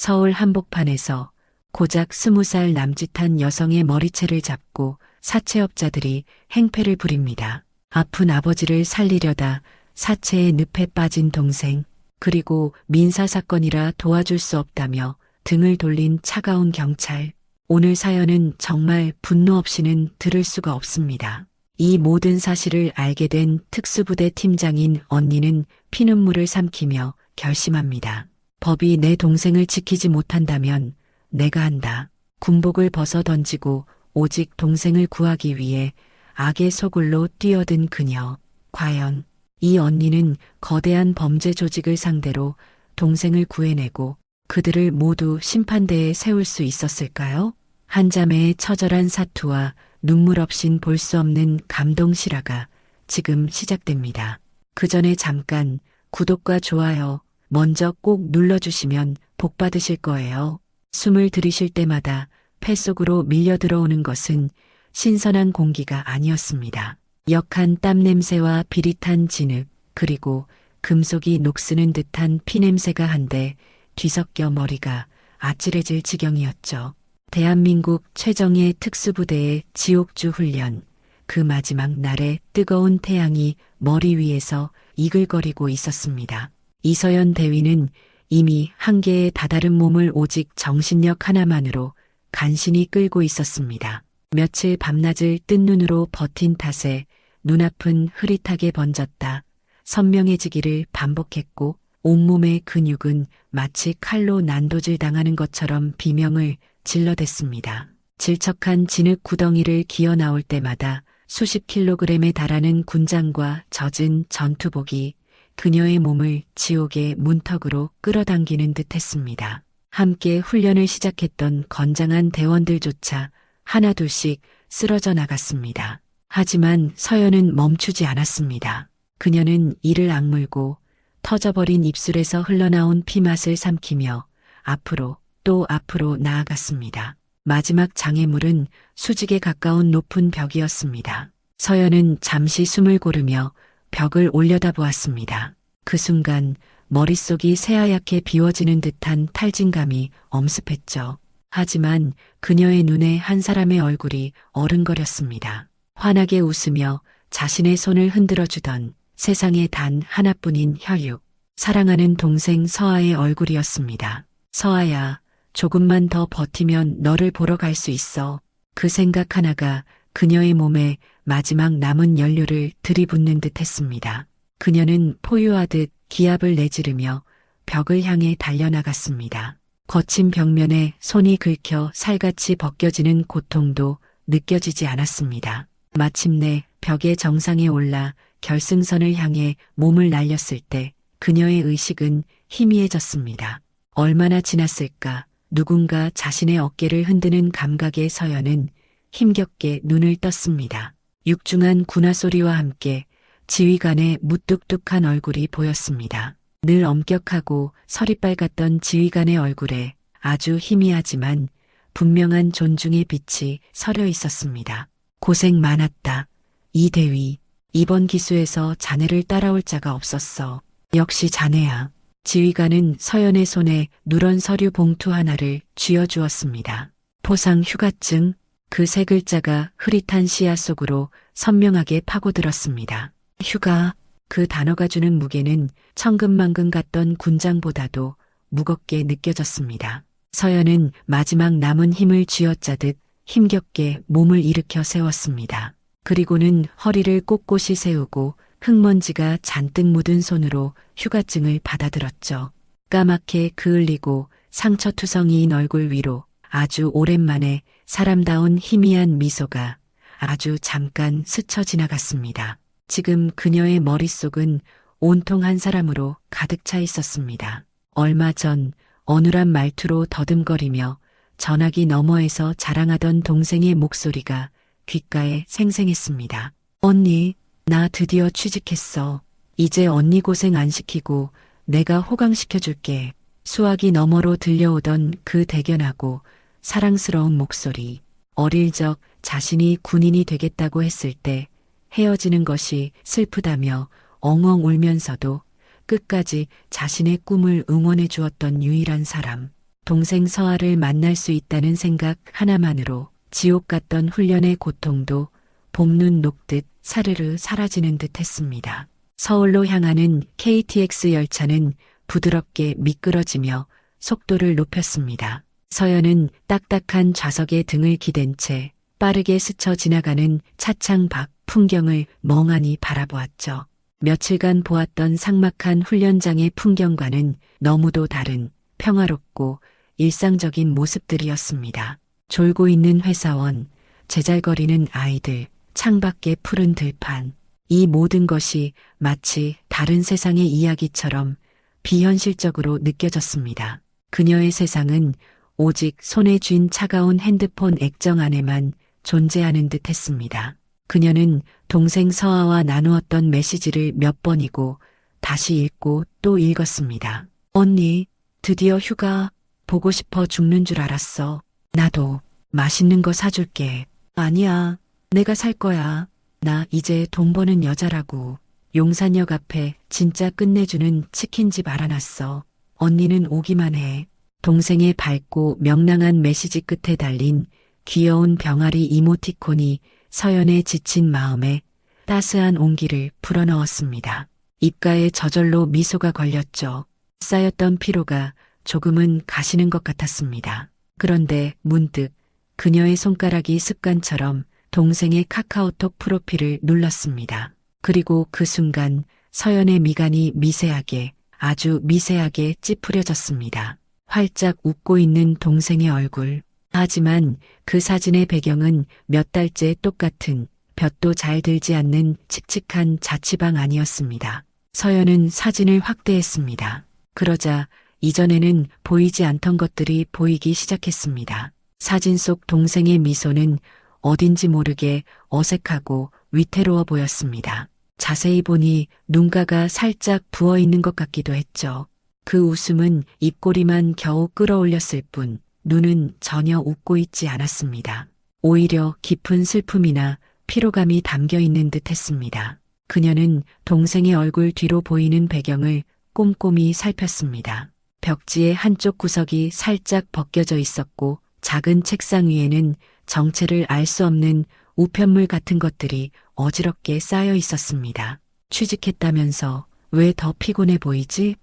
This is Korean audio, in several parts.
서울 한복판에서 고작 20살 남짓한 여성의 머리채를 잡고 사채업자들이 행패를 부립니다. 아픈 아버지를 살리려다 사채의 늪에 빠진 동생, 그리고 민사사건이라 도와줄 수 없다며 등을 돌린 차가운 경찰. 오늘 사연은 정말 분노 없이는 들을 수가 없습니다. 이 모든 사실을 알게 된 특수부대 팀장인 언니는 피눈물을 삼키며 결심합니다. 법이 내 동생을 지키지 못한다면 내가 한다. 군복을 벗어 던지고 오직 동생을 구하기 위해 악의 소굴로 뛰어든 그녀. 과연 이 언니는 거대한 범죄 조직을 상대로 동생을 구해내고 그들을 모두 심판대에 세울 수 있었을까요? 한 자매의 처절한 사투와 눈물 없인 볼 수 없는 감동 실화가 지금 시작됩니다. 그 전에 잠깐 구독과 좋아요 먼저 꼭 눌러주시면 복 받으실 거예요. 숨을 들이쉴 때마다 폐속으로 밀려 들어오는 것은 신선한 공기가 아니었습니다. 역한 땀 냄새와 비릿한 진흙, 그리고 금속이 녹쓰는 듯한 피냄새가 한데 뒤섞여 머리가 아찔해질 지경이었죠. 대한민국 최정예 특수부대의 지옥주 훈련. 그 마지막 날에 뜨거운 태양이 머리 위에서 이글거리고 있었습니다. 이서연 대위는 이미 한계에 다다른 몸을 오직 정신력 하나만으로 간신히 끌고 있었습니다. 며칠 밤낮을 뜬 눈으로 버틴 탓에 눈앞은 흐릿하게 번졌다. 선명해지기를 반복했고 온몸의 근육은 마치 칼로 난도질 당하는 것처럼 비명을 질러댔습니다. 질척한 진흙 구덩이를 기어 나올 때마다 수십 킬로그램에 달하는 군장과 젖은 전투복이 그녀의 몸을 지옥의 문턱으로 끌어당기는 듯했습니다. 함께 훈련을 시작했던 건장한 대원들조차 하나둘씩 쓰러져 나갔습니다. 하지만 서연은 멈추지 않았습니다. 그녀는 이를 악물고 터져버린 입술에서 흘러나온 피맛을 삼키며 앞으로 또 앞으로 나아갔습니다. 마지막 장애물은 수직에 가까운 높은 벽이었습니다. 서연은 잠시 숨을 고르며 벽을 올려다보았습니다. 그 순간 머릿속이 새하얗게 비워지는 듯한 탈진감이 엄습했죠. 하지만 그녀의 눈에 한 사람의 얼굴이 어른거렸습니다. 환하게 웃으며 자신의 손을 흔들어주던 세상에 단 하나뿐인 혈육, 사랑하는 동생 서아의 얼굴이었습니다. 서아야, 조금만 더 버티면 너를 보러 갈 수 있어. 그 생각 하나가 그녀의 몸에 마지막 남은 연료를 들이붓는 듯 했습니다. 그녀는 포효하듯 기압을 내지르며 벽을 향해 달려나갔습니다. 거친 벽면에 손이 긁혀 살같이 벗겨지는 고통도 느껴지지 않았습니다. 마침내 벽의 정상에 올라 결승선을 향해 몸을 날렸을 때 그녀의 의식은 희미해졌습니다. 얼마나 지났을까? 누군가 자신의 어깨를 흔드는 감각에 서연은 힘겹게 눈을 떴습니다. 육중한 군화 소리와 함께 지휘관의 무뚝뚝한 얼굴이 보였습니다. 늘 엄격하고 설이 빨갛던 지휘관의 얼굴에 아주 희미하지만 분명한 존중의 빛이 서려 있었습니다. 고생 많았다. 이대위. 이번 기수에서 자네를 따라올 자가 없었어. 역시 자네야. 지휘관은 서연의 손에 누런 서류 봉투 하나를 쥐어주었습니다. 포상 휴가증. 그 세 글자가 흐릿한 시야 속으로 선명하게 파고들었습니다. 휴가. 그 단어가 주는 무게는 천근만근 같던 군장보다도 무겁게 느껴졌습니다. 서연은 마지막 남은 힘을 쥐어짜듯 힘겹게 몸을 일으켜 세웠습니다. 그리고는 허리를 꼿꼿이 세우고 흙먼지가 잔뜩 묻은 손으로 휴가증을 받아들었죠. 까맣게 그을리고 상처투성이인 얼굴 위로 아주 오랜만에 사람다운 희미한 미소가 아주 잠깐 스쳐 지나갔습니다. 지금 그녀의 머릿속은 온통 한 사람으로 가득 차 있었습니다. 얼마 전 어눌한 말투로 더듬거리며 전화기 너머에서 자랑하던 동생의 목소리가 귓가에 생생했습니다. 언니, 나 드디어 취직했어. 이제 언니 고생 안 시키고 내가 호강시켜줄게. 수화기 너머로 들려오던 그 대견하고 사랑스러운 목소리. 어릴 적 자신이 군인이 되겠다고 했을 때 헤어지는 것이 슬프다며 엉엉 울면서도 끝까지 자신의 꿈을 응원해 주었던 유일한 사람. 동생 서아를 만날 수 있다는 생각 하나만으로 지옥 같던 훈련의 고통도 봄눈 녹듯 사르르 사라지는 듯 했습니다. 서울로 향하는 KTX 열차는 부드럽게 미끄러지며 속도를 높였습니다. 서연은 딱딱한 좌석에 등을 기댄 채 빠르게 스쳐 지나가는 차창 밖 풍경을 멍하니 바라보았죠. 며칠간 보았던 삭막한 훈련장의 풍경과는 너무도 다른 평화롭고 일상적인 모습들이었습니다. 졸고 있는 회사원, 제잘거리는 아이들, 창밖의 푸른 들판. 이 모든 것이 마치 다른 세상의 이야기처럼 비현실적으로 느껴졌습니다. 그녀의 세상은 오직 손에 쥔 차가운 핸드폰 액정 안에만 존재하는 듯 했습니다. 그녀는 동생 서아와 나누었던 메시지를 몇 번이고 다시 읽고 또 읽었습니다. 언니, 드디어 휴가. 보고 싶어 죽는 줄 알았어. 나도 맛있는 거 사줄게. 아니야, 내가 살 거야. 나 이제 돈 버는 여자라고. 용산역 앞에 진짜 끝내주는 치킨집 알아놨어. 언니는 오기만 해. 동생의 밝고 명랑한 메시지 끝에 달린 귀여운 병아리 이모티콘이 서연의 지친 마음에 따스한 온기를 불어넣었습니다. 입가에 저절로 미소가 걸렸죠. 쌓였던 피로가 조금은 가시는 것 같았습니다. 그런데 문득 그녀의 손가락이 습관처럼 동생의 카카오톡 프로필을 눌렀습니다. 그리고 그 순간 서연의 미간이 미세하게, 아주 미세하게 찌푸려졌습니다. 활짝 웃고 있는 동생의 얼굴. 하지만 그 사진의 배경은 몇 달째 똑같은 볕도 잘 들지 않는 칙칙한 자취방 아니었습니다. 서연은 사진을 확대했습니다. 그러자 이전에는 보이지 않던 것들이 보이기 시작했습니다. 사진 속 동생의 미소는 어딘지 모르게 어색하고 위태로워 보였습니다. 자세히 보니 눈가가 살짝 부어 있는 것 같기도 했죠. 그 웃음은 입꼬리만 겨우 끌어올렸을 뿐 눈은 전혀 웃고 있지 않았습니다. 오히려 깊은 슬픔이나 피로감이 담겨 있는 듯 했습니다. 그녀는 동생의 얼굴 뒤로 보이는 배경을 꼼꼼히 살폈습니다. 벽지의 한쪽 구석이 살짝 벗겨져 있었고 작은 책상 위에는 정체를 알 수 없는 우편물 같은 것들이 어지럽게 쌓여 있었습니다. 취직했다면서 왜 더 피곤해 보이지?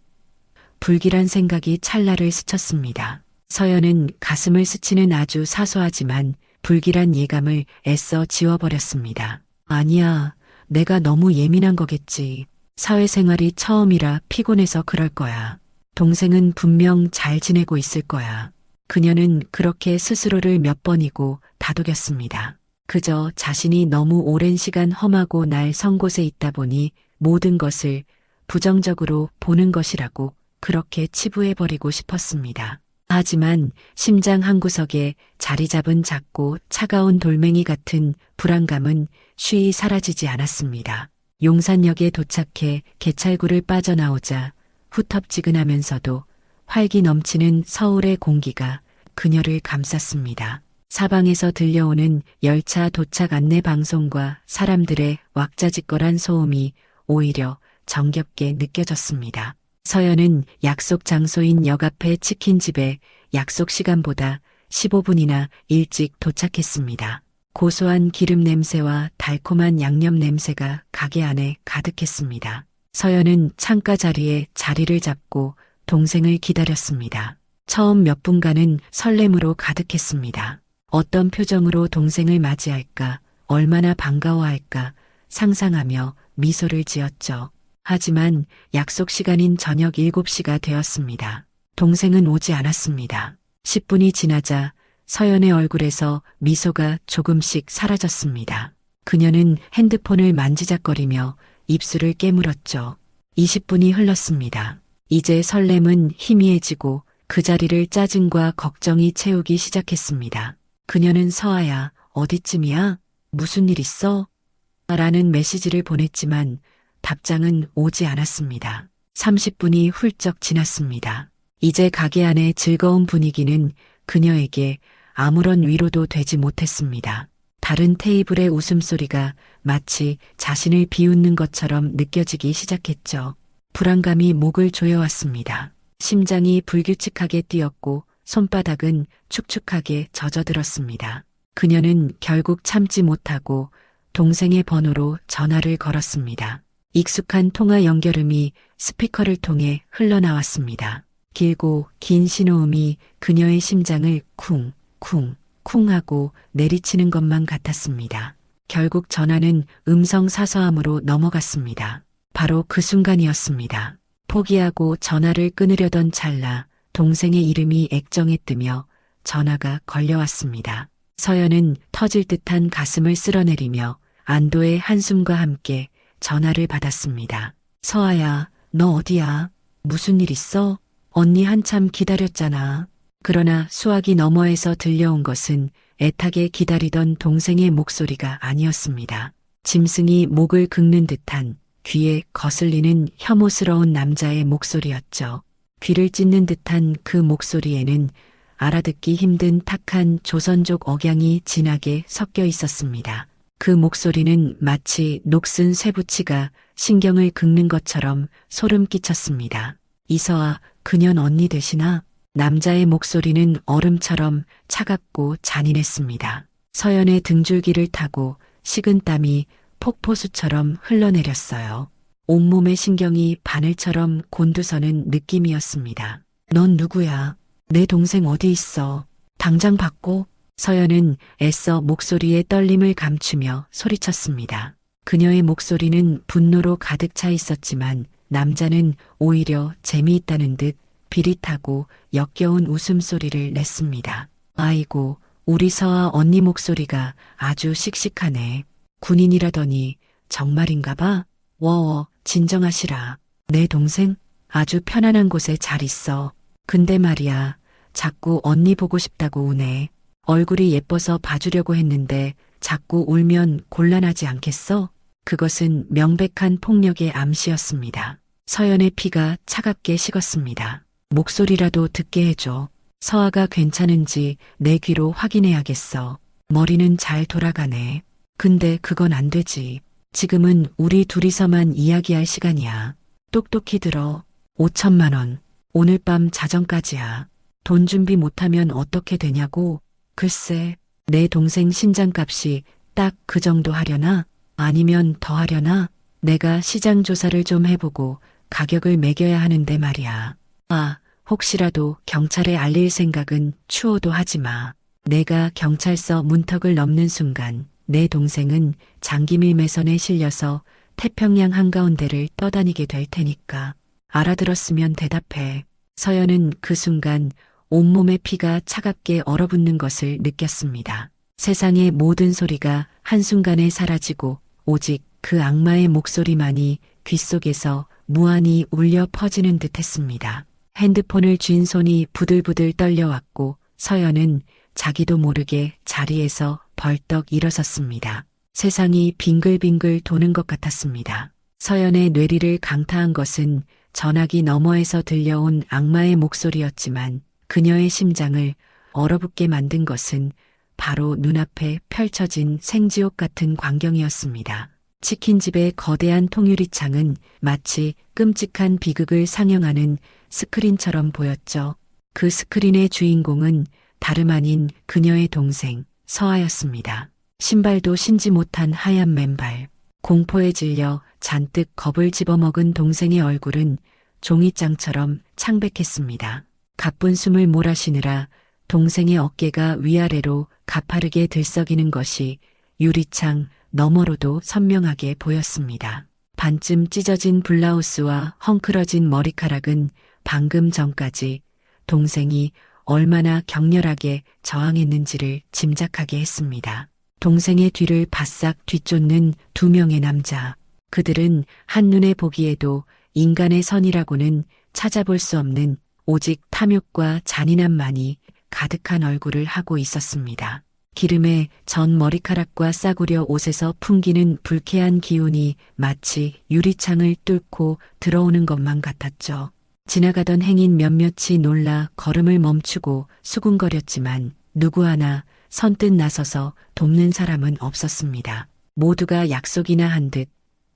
불길한 생각이 찰나를 스쳤습니다. 서연은 가슴을 스치는 아주 사소하지만 불길한 예감을 애써 지워버렸습니다. 아니야, 내가 너무 예민한 거겠지. 사회생활이 처음이라 피곤해서 그럴 거야. 동생은 분명 잘 지내고 있을 거야. 그녀는 그렇게 스스로를 몇 번이고 다독였습니다. 그저 자신이 너무 오랜 시간 험하고 날 선 곳에 있다 보니 모든 것을 부정적으로 보는 것이라고 그렇게 치부해버리고 싶었습니다. 하지만 심장 한구석에 자리 잡은 작고 차가운 돌멩이 같은 불안감은 쉬이 사라지지 않았습니다. 용산역에 도착해 개찰구를 빠져나오자 후텁지근하면서도 활기 넘치는 서울의 공기가 그녀를 감쌌습니다. 사방에서 들려오는 열차 도착 안내 방송과 사람들의 왁자지껄한 소음이 오히려 정겹게 느껴졌습니다. 서연은 약속 장소인 역 앞의 치킨집에 약속 시간보다 15분이나 일찍 도착했습니다. 고소한 기름 냄새와 달콤한 양념 냄새가 가게 안에 가득했습니다. 서연은 창가 자리에 자리를 잡고 동생을 기다렸습니다. 처음 몇 분간은 설렘으로 가득했습니다. 어떤 표정으로 동생을 맞이할까, 얼마나 반가워할까 상상하며 미소를 지었죠. 하지만 약속 시간인 저녁 7시가 되었습니다. 동생은 오지 않았습니다. 10분이 지나자 서연의 얼굴에서 미소가 조금씩 사라졌습니다. 그녀는 핸드폰을 만지작거리며 입술을 깨물었죠. 20분이 흘렀습니다. 이제 설렘은 희미해지고 그 자리를 짜증과 걱정이 채우기 시작했습니다. 그녀는 서아야, 어디쯤이야? 무슨 일 있어? 라는 메시지를 보냈지만 답장은 오지 않았습니다. 30분이 훌쩍 지났습니다. 이제 가게 안의 즐거운 분위기는 그녀에게 아무런 위로도 되지 못했습니다. 다른 테이블의 웃음소리가 마치 자신을 비웃는 것처럼 느껴지기 시작했죠. 불안감이 목을 조여왔습니다. 심장이 불규칙하게 뛰었고 손바닥은 축축하게 젖어들었습니다. 그녀는 결국 참지 못하고 동생의 번호로 전화를 걸었습니다. 익숙한 통화 연결음이 스피커를 통해 흘러나왔습니다. 길고 긴 신호음이 그녀의 심장을 쿵, 쿵, 쿵 하고 내리치는 것만 같았습니다. 결국 전화는 음성 사서함으로 넘어갔습니다. 바로 그 순간이었습니다. 포기하고 전화를 끊으려던 찰나 동생의 이름이 액정에 뜨며 전화가 걸려왔습니다. 서연은 터질 듯한 가슴을 쓸어내리며 안도의 한숨과 함께 전화를 받았습니다. 서아야, 너 어디야? 무슨 일 있어? 언니 한참 기다렸잖아. 그러나 수화기 너머에서 들려온 것은 애타게 기다리던 동생의 목소리가 아니었습니다. 짐승이 목을 긁는 듯한 귀에 거슬리는 혐오스러운 남자의 목소리였죠. 귀를 찢는 듯한 그 목소리에는 알아듣기 힘든 탁한 조선족 억양이 진하게 섞여 있었습니다. 그 목소리는 마치 녹슨 쇠붙이가 신경을 긁는 것처럼 소름 끼쳤습니다. 이서아, 그년 언니 되시나? 남자의 목소리는 얼음처럼 차갑고 잔인했습니다. 서연의 등줄기를 타고 식은 땀이 폭포수처럼 흘러내렸어요. 온몸의 신경이 바늘처럼 곤두서는 느낌이었습니다. 넌 누구야? 내 동생 어디 있어? 당장 받고. 서연은 애써 목소리에 떨림을 감추며 소리쳤습니다. 그녀의 목소리는 분노로 가득 차 있었지만 남자는 오히려 재미있다는 듯 비릿하고 역겨운 웃음소리를 냈습니다. 아이고, 우리 서아 언니 목소리가 아주 씩씩하네. 군인이라더니 정말인가 봐. 워워, 진정하시라. 내 동생 아주 편안한 곳에 잘 있어. 근데 말이야, 자꾸 언니 보고 싶다고 우네. 얼굴이 예뻐서 봐주려고 했는데 자꾸 울면 곤란하지 않겠어? 그것은 명백한 폭력의 암시였습니다. 서연의 피가 차갑게 식었습니다. 목소리라도 듣게 해줘. 서아가 괜찮은지 내 귀로 확인해야겠어. 머리는 잘 돌아가네. 근데 그건 안 되지. 지금은 우리 둘이서만 이야기할 시간이야. 똑똑히 들어. 5천만 원. 오늘 밤 자정까지야. 돈 준비 못하면 어떻게 되냐고. 글쎄, 내 동생 신장값이 딱 그 정도 하려나? 아니면 더 하려나? 내가 시장 조사를 좀 해보고 가격을 매겨야 하는데 말이야. 아, 혹시라도 경찰에 알릴 생각은 추호도 하지 마. 내가 경찰서 문턱을 넘는 순간 내 동생은 장기밀 매선에 실려서 태평양 한가운데를 떠다니게 될 테니까. 알아들었으면 대답해. 서연은 그 순간 온몸의 피가 차갑게 얼어붙는 것을 느꼈습니다. 세상의 모든 소리가 한순간에 사라지고 오직 그 악마의 목소리만이 귓속에서 무한히 울려 퍼지는 듯 했습니다. 핸드폰을 쥔 손이 부들부들 떨려왔고 서연은 자기도 모르게 자리에서 벌떡 일어섰습니다. 세상이 빙글빙글 도는 것 같았습니다. 서연의 뇌리를 강타한 것은 전화기 너머에서 들려온 악마의 목소리였지만 그녀의 심장을 얼어붙게 만든 것은 바로 눈앞에 펼쳐진 생지옥 같은 광경이었습니다. 치킨집의 거대한 통유리창은 마치 끔찍한 비극을 상영하는 스크린처럼 보였죠. 그 스크린의 주인공은 다름 아닌 그녀의 동생 서아였습니다. 신발도 신지 못한 하얀 맨발, 공포에 질려 잔뜩 겁을 집어먹은 동생의 얼굴은 종이장처럼 창백했습니다. 가쁜 숨을 몰아쉬느라 동생의 어깨가 위아래로 가파르게 들썩이는 것이 유리창 너머로도 선명하게 보였습니다. 반쯤 찢어진 블라우스와 헝클어진 머리카락은 방금 전까지 동생이 얼마나 격렬하게 저항했는지를 짐작하게 했습니다. 동생의 뒤를 바싹 뒤쫓는 두 명의 남자. 그들은 한눈에 보기에도 인간의 선이라고는 찾아볼 수 없는 오직 탐욕과 잔인함만이 가득한 얼굴을 하고 있었습니다. 기름에 전 머리카락과 싸구려 옷에서 풍기는 불쾌한 기운이 마치 유리창을 뚫고 들어오는 것만 같았죠. 지나가던 행인 몇몇이 놀라 걸음을 멈추고 수군거렸지만 누구 하나 선뜻 나서서 돕는 사람은 없었습니다. 모두가 약속이나 한 듯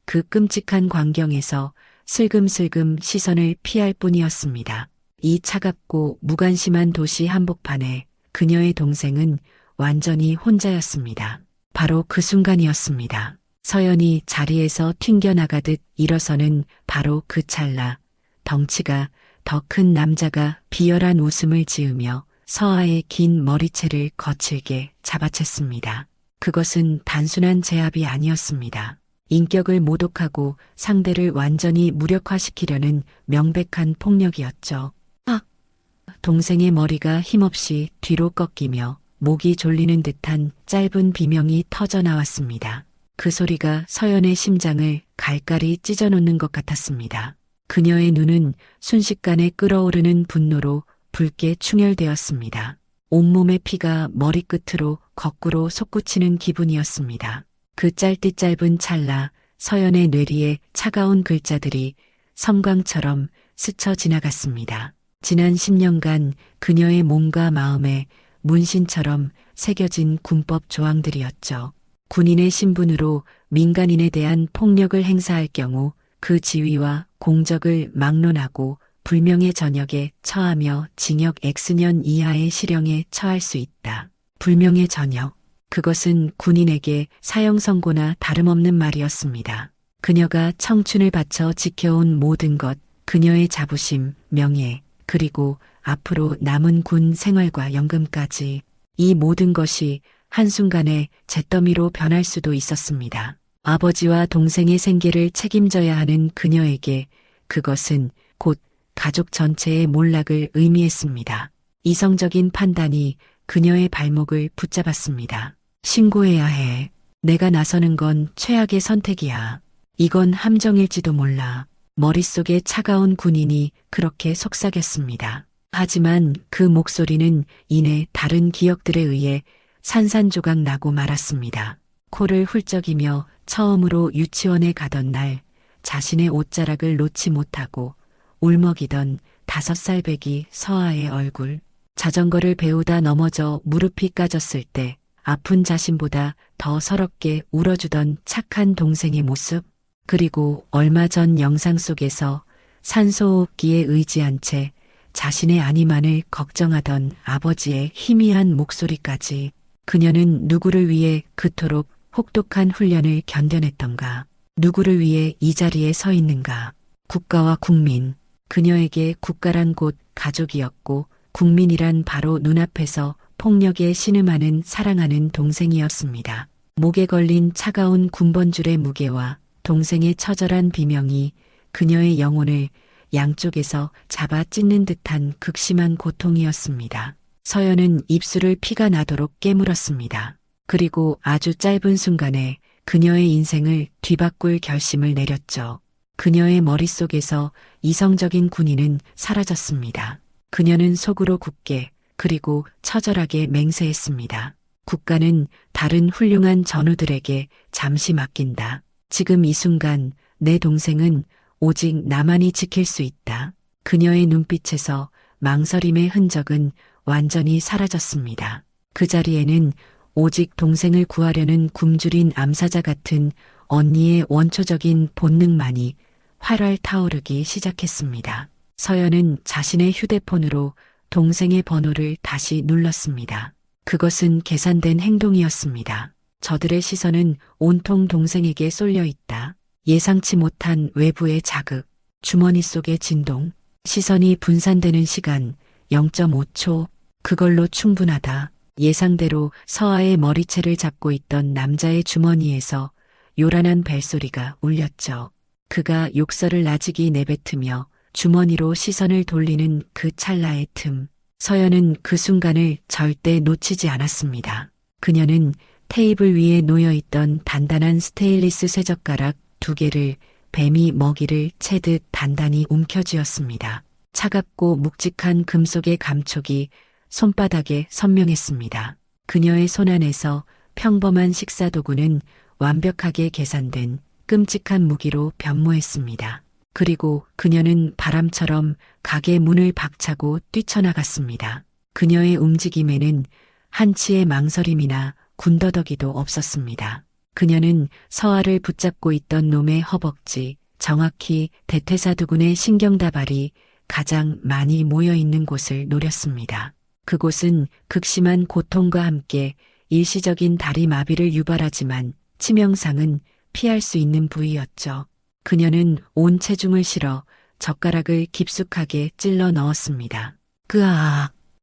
그 끔찍한 광경에서 슬금슬금 시선을 피할 뿐이었습니다. 이 차갑고 무관심한 도시 한복판에 그녀의 동생은 완전히 혼자였습니다. 바로 그 순간이었습니다. 서연이 자리에서 튕겨나가듯 일어서는 바로 그 찰나, 덩치가 더 큰 남자가 비열한 웃음을 지으며 서아의 긴 머리채를 거칠게 잡아챘습니다. 그것은 단순한 제압이 아니었습니다. 인격을 모독하고 상대를 완전히 무력화시키려는 명백한 폭력이었죠. 동생의 머리가 힘없이 뒤로 꺾이며 목이 졸리는 듯한 짧은 비명이 터져 나왔습니다. 그 소리가 서연의 심장을 갈갈이 찢어놓는 것 같았습니다. 그녀의 눈은 순식간에 끓어오르는 분노로 붉게 충혈되었습니다. 온몸의 피가 머리끝으로 거꾸로 솟구치는 기분이었습니다. 그 짧디-짧은 찰나 서연의 뇌리에 차가운 글자들이 섬광처럼 스쳐 지나갔습니다. 지난 10년간 그녀의 몸과 마음에 문신처럼 새겨진 군법 조항들이었죠. 군인의 신분으로 민간인에 대한 폭력을 행사할 경우 그 지위와 공적을 막론하고 불명예 전역에 처하며 징역 X년 이하의 실형에 처할 수 있다. 불명예 전역. 그것은 군인에게 사형 선고나 다름없는 말이었습니다. 그녀가 청춘을 바쳐 지켜온 모든 것, 그녀의 자부심, 명예, 그리고 앞으로 남은 군 생활과 연금까지 이 모든 것이 한순간에 잿더미로 변할 수도 있었습니다. 아버지와 동생의 생계를 책임져야 하는 그녀에게 그것은 곧 가족 전체의 몰락을 의미했습니다. 이성적인 판단이 그녀의 발목을 붙잡았습니다. 신고해야 해. 내가 나서는 건 최악의 선택이야. 이건 함정일지도 몰라. 머릿속에 차가운 군인이 그렇게 속삭였습니다. 하지만 그 목소리는 이내 다른 기억들에 의해 산산조각 나고 말았습니다. 코를 훌쩍이며 처음으로 유치원에 가던 날 자신의 옷자락을 놓지 못하고 울먹이던 5살 배기 서아의 얼굴, 자전거를 배우다 넘어져 무릎이 까졌을 때 아픈 자신보다 더 서럽게 울어주던 착한 동생의 모습, 그리고 얼마 전 영상 속에서 산소호흡기에 의지한 채 자신의 안위만을 걱정하던 아버지의 희미한 목소리까지. 그녀는 누구를 위해 그토록 혹독한 훈련을 견뎌냈던가? 누구를 위해 이 자리에 서 있는가? 국가와 국민. 그녀에게 국가란 곧 가족이었고 국민이란 바로 눈앞에서 폭력에 신음하는 사랑하는 동생이었습니다. 목에 걸린 차가운 군번줄의 무게와 동생의 처절한 비명이 그녀의 영혼을 양쪽에서 잡아 찢는 듯한 극심한 고통이었습니다. 서연은 입술을 피가 나도록 깨물었습니다. 그리고 아주 짧은 순간에 그녀의 인생을 뒤바꿀 결심을 내렸죠. 그녀의 머릿속에서 이성적인 군인은 사라졌습니다. 그녀는 속으로 굳게 그리고 처절하게 맹세했습니다. 국가는 다른 훌륭한 전우들에게 잠시 맡긴다. 지금 이 순간 내 동생은 오직 나만이 지킬 수 있다. 그녀의 눈빛에서 망설임의 흔적은 완전히 사라졌습니다. 그 자리에는 오직 동생을 구하려는 굶주린 암사자 같은 언니의 원초적인 본능만이 활활 타오르기 시작했습니다. 서연은 자신의 휴대폰으로 동생의 번호를 다시 눌렀습니다. 그것은 계산된 행동이었습니다. 저들의 시선은 온통 동생에게 쏠려 있다. 예상치 못한 외부의 자극, 주머니 속의 진동, 시선이 분산되는 시간 0.5초, 그걸로 충분하다. 예상대로 서아의 머리채를 잡고 있던 남자의 주머니에서 요란한 벨소리가 울렸죠. 그가 욕설을 나직이 내뱉으며 주머니로 시선을 돌리는 그 찰나의 틈, 서연은 그 순간을 절대 놓치지 않았습니다. 그녀는 테이블 위에 놓여있던 단단한 스테인리스 쇠젓가락 2개를 뱀이 먹이를 채듯 단단히 움켜쥐었습니다. 차갑고 묵직한 금속의 감촉이 손바닥에 선명했습니다. 그녀의 손 안에서 평범한 식사도구는 완벽하게 계산된 끔찍한 무기로 변모했습니다. 그리고 그녀는 바람처럼 가게 문을 박차고 뛰쳐나갔습니다. 그녀의 움직임에는 한치의 망설임이나 군더더기도 없었습니다. 그녀는 서아를 붙잡고 있던 놈의 허벅지, 정확히 대퇴사두근의 신경다발이 가장 많이 모여 있는 곳을 노렸습니다. 그곳은 극심한 고통과 함께 일시적인 다리 마비를 유발하지만 치명상은 피할 수 있는 부위였죠. 그녀는 온 체중을 실어 젓가락을 깊숙하게 찔러 넣었습니다.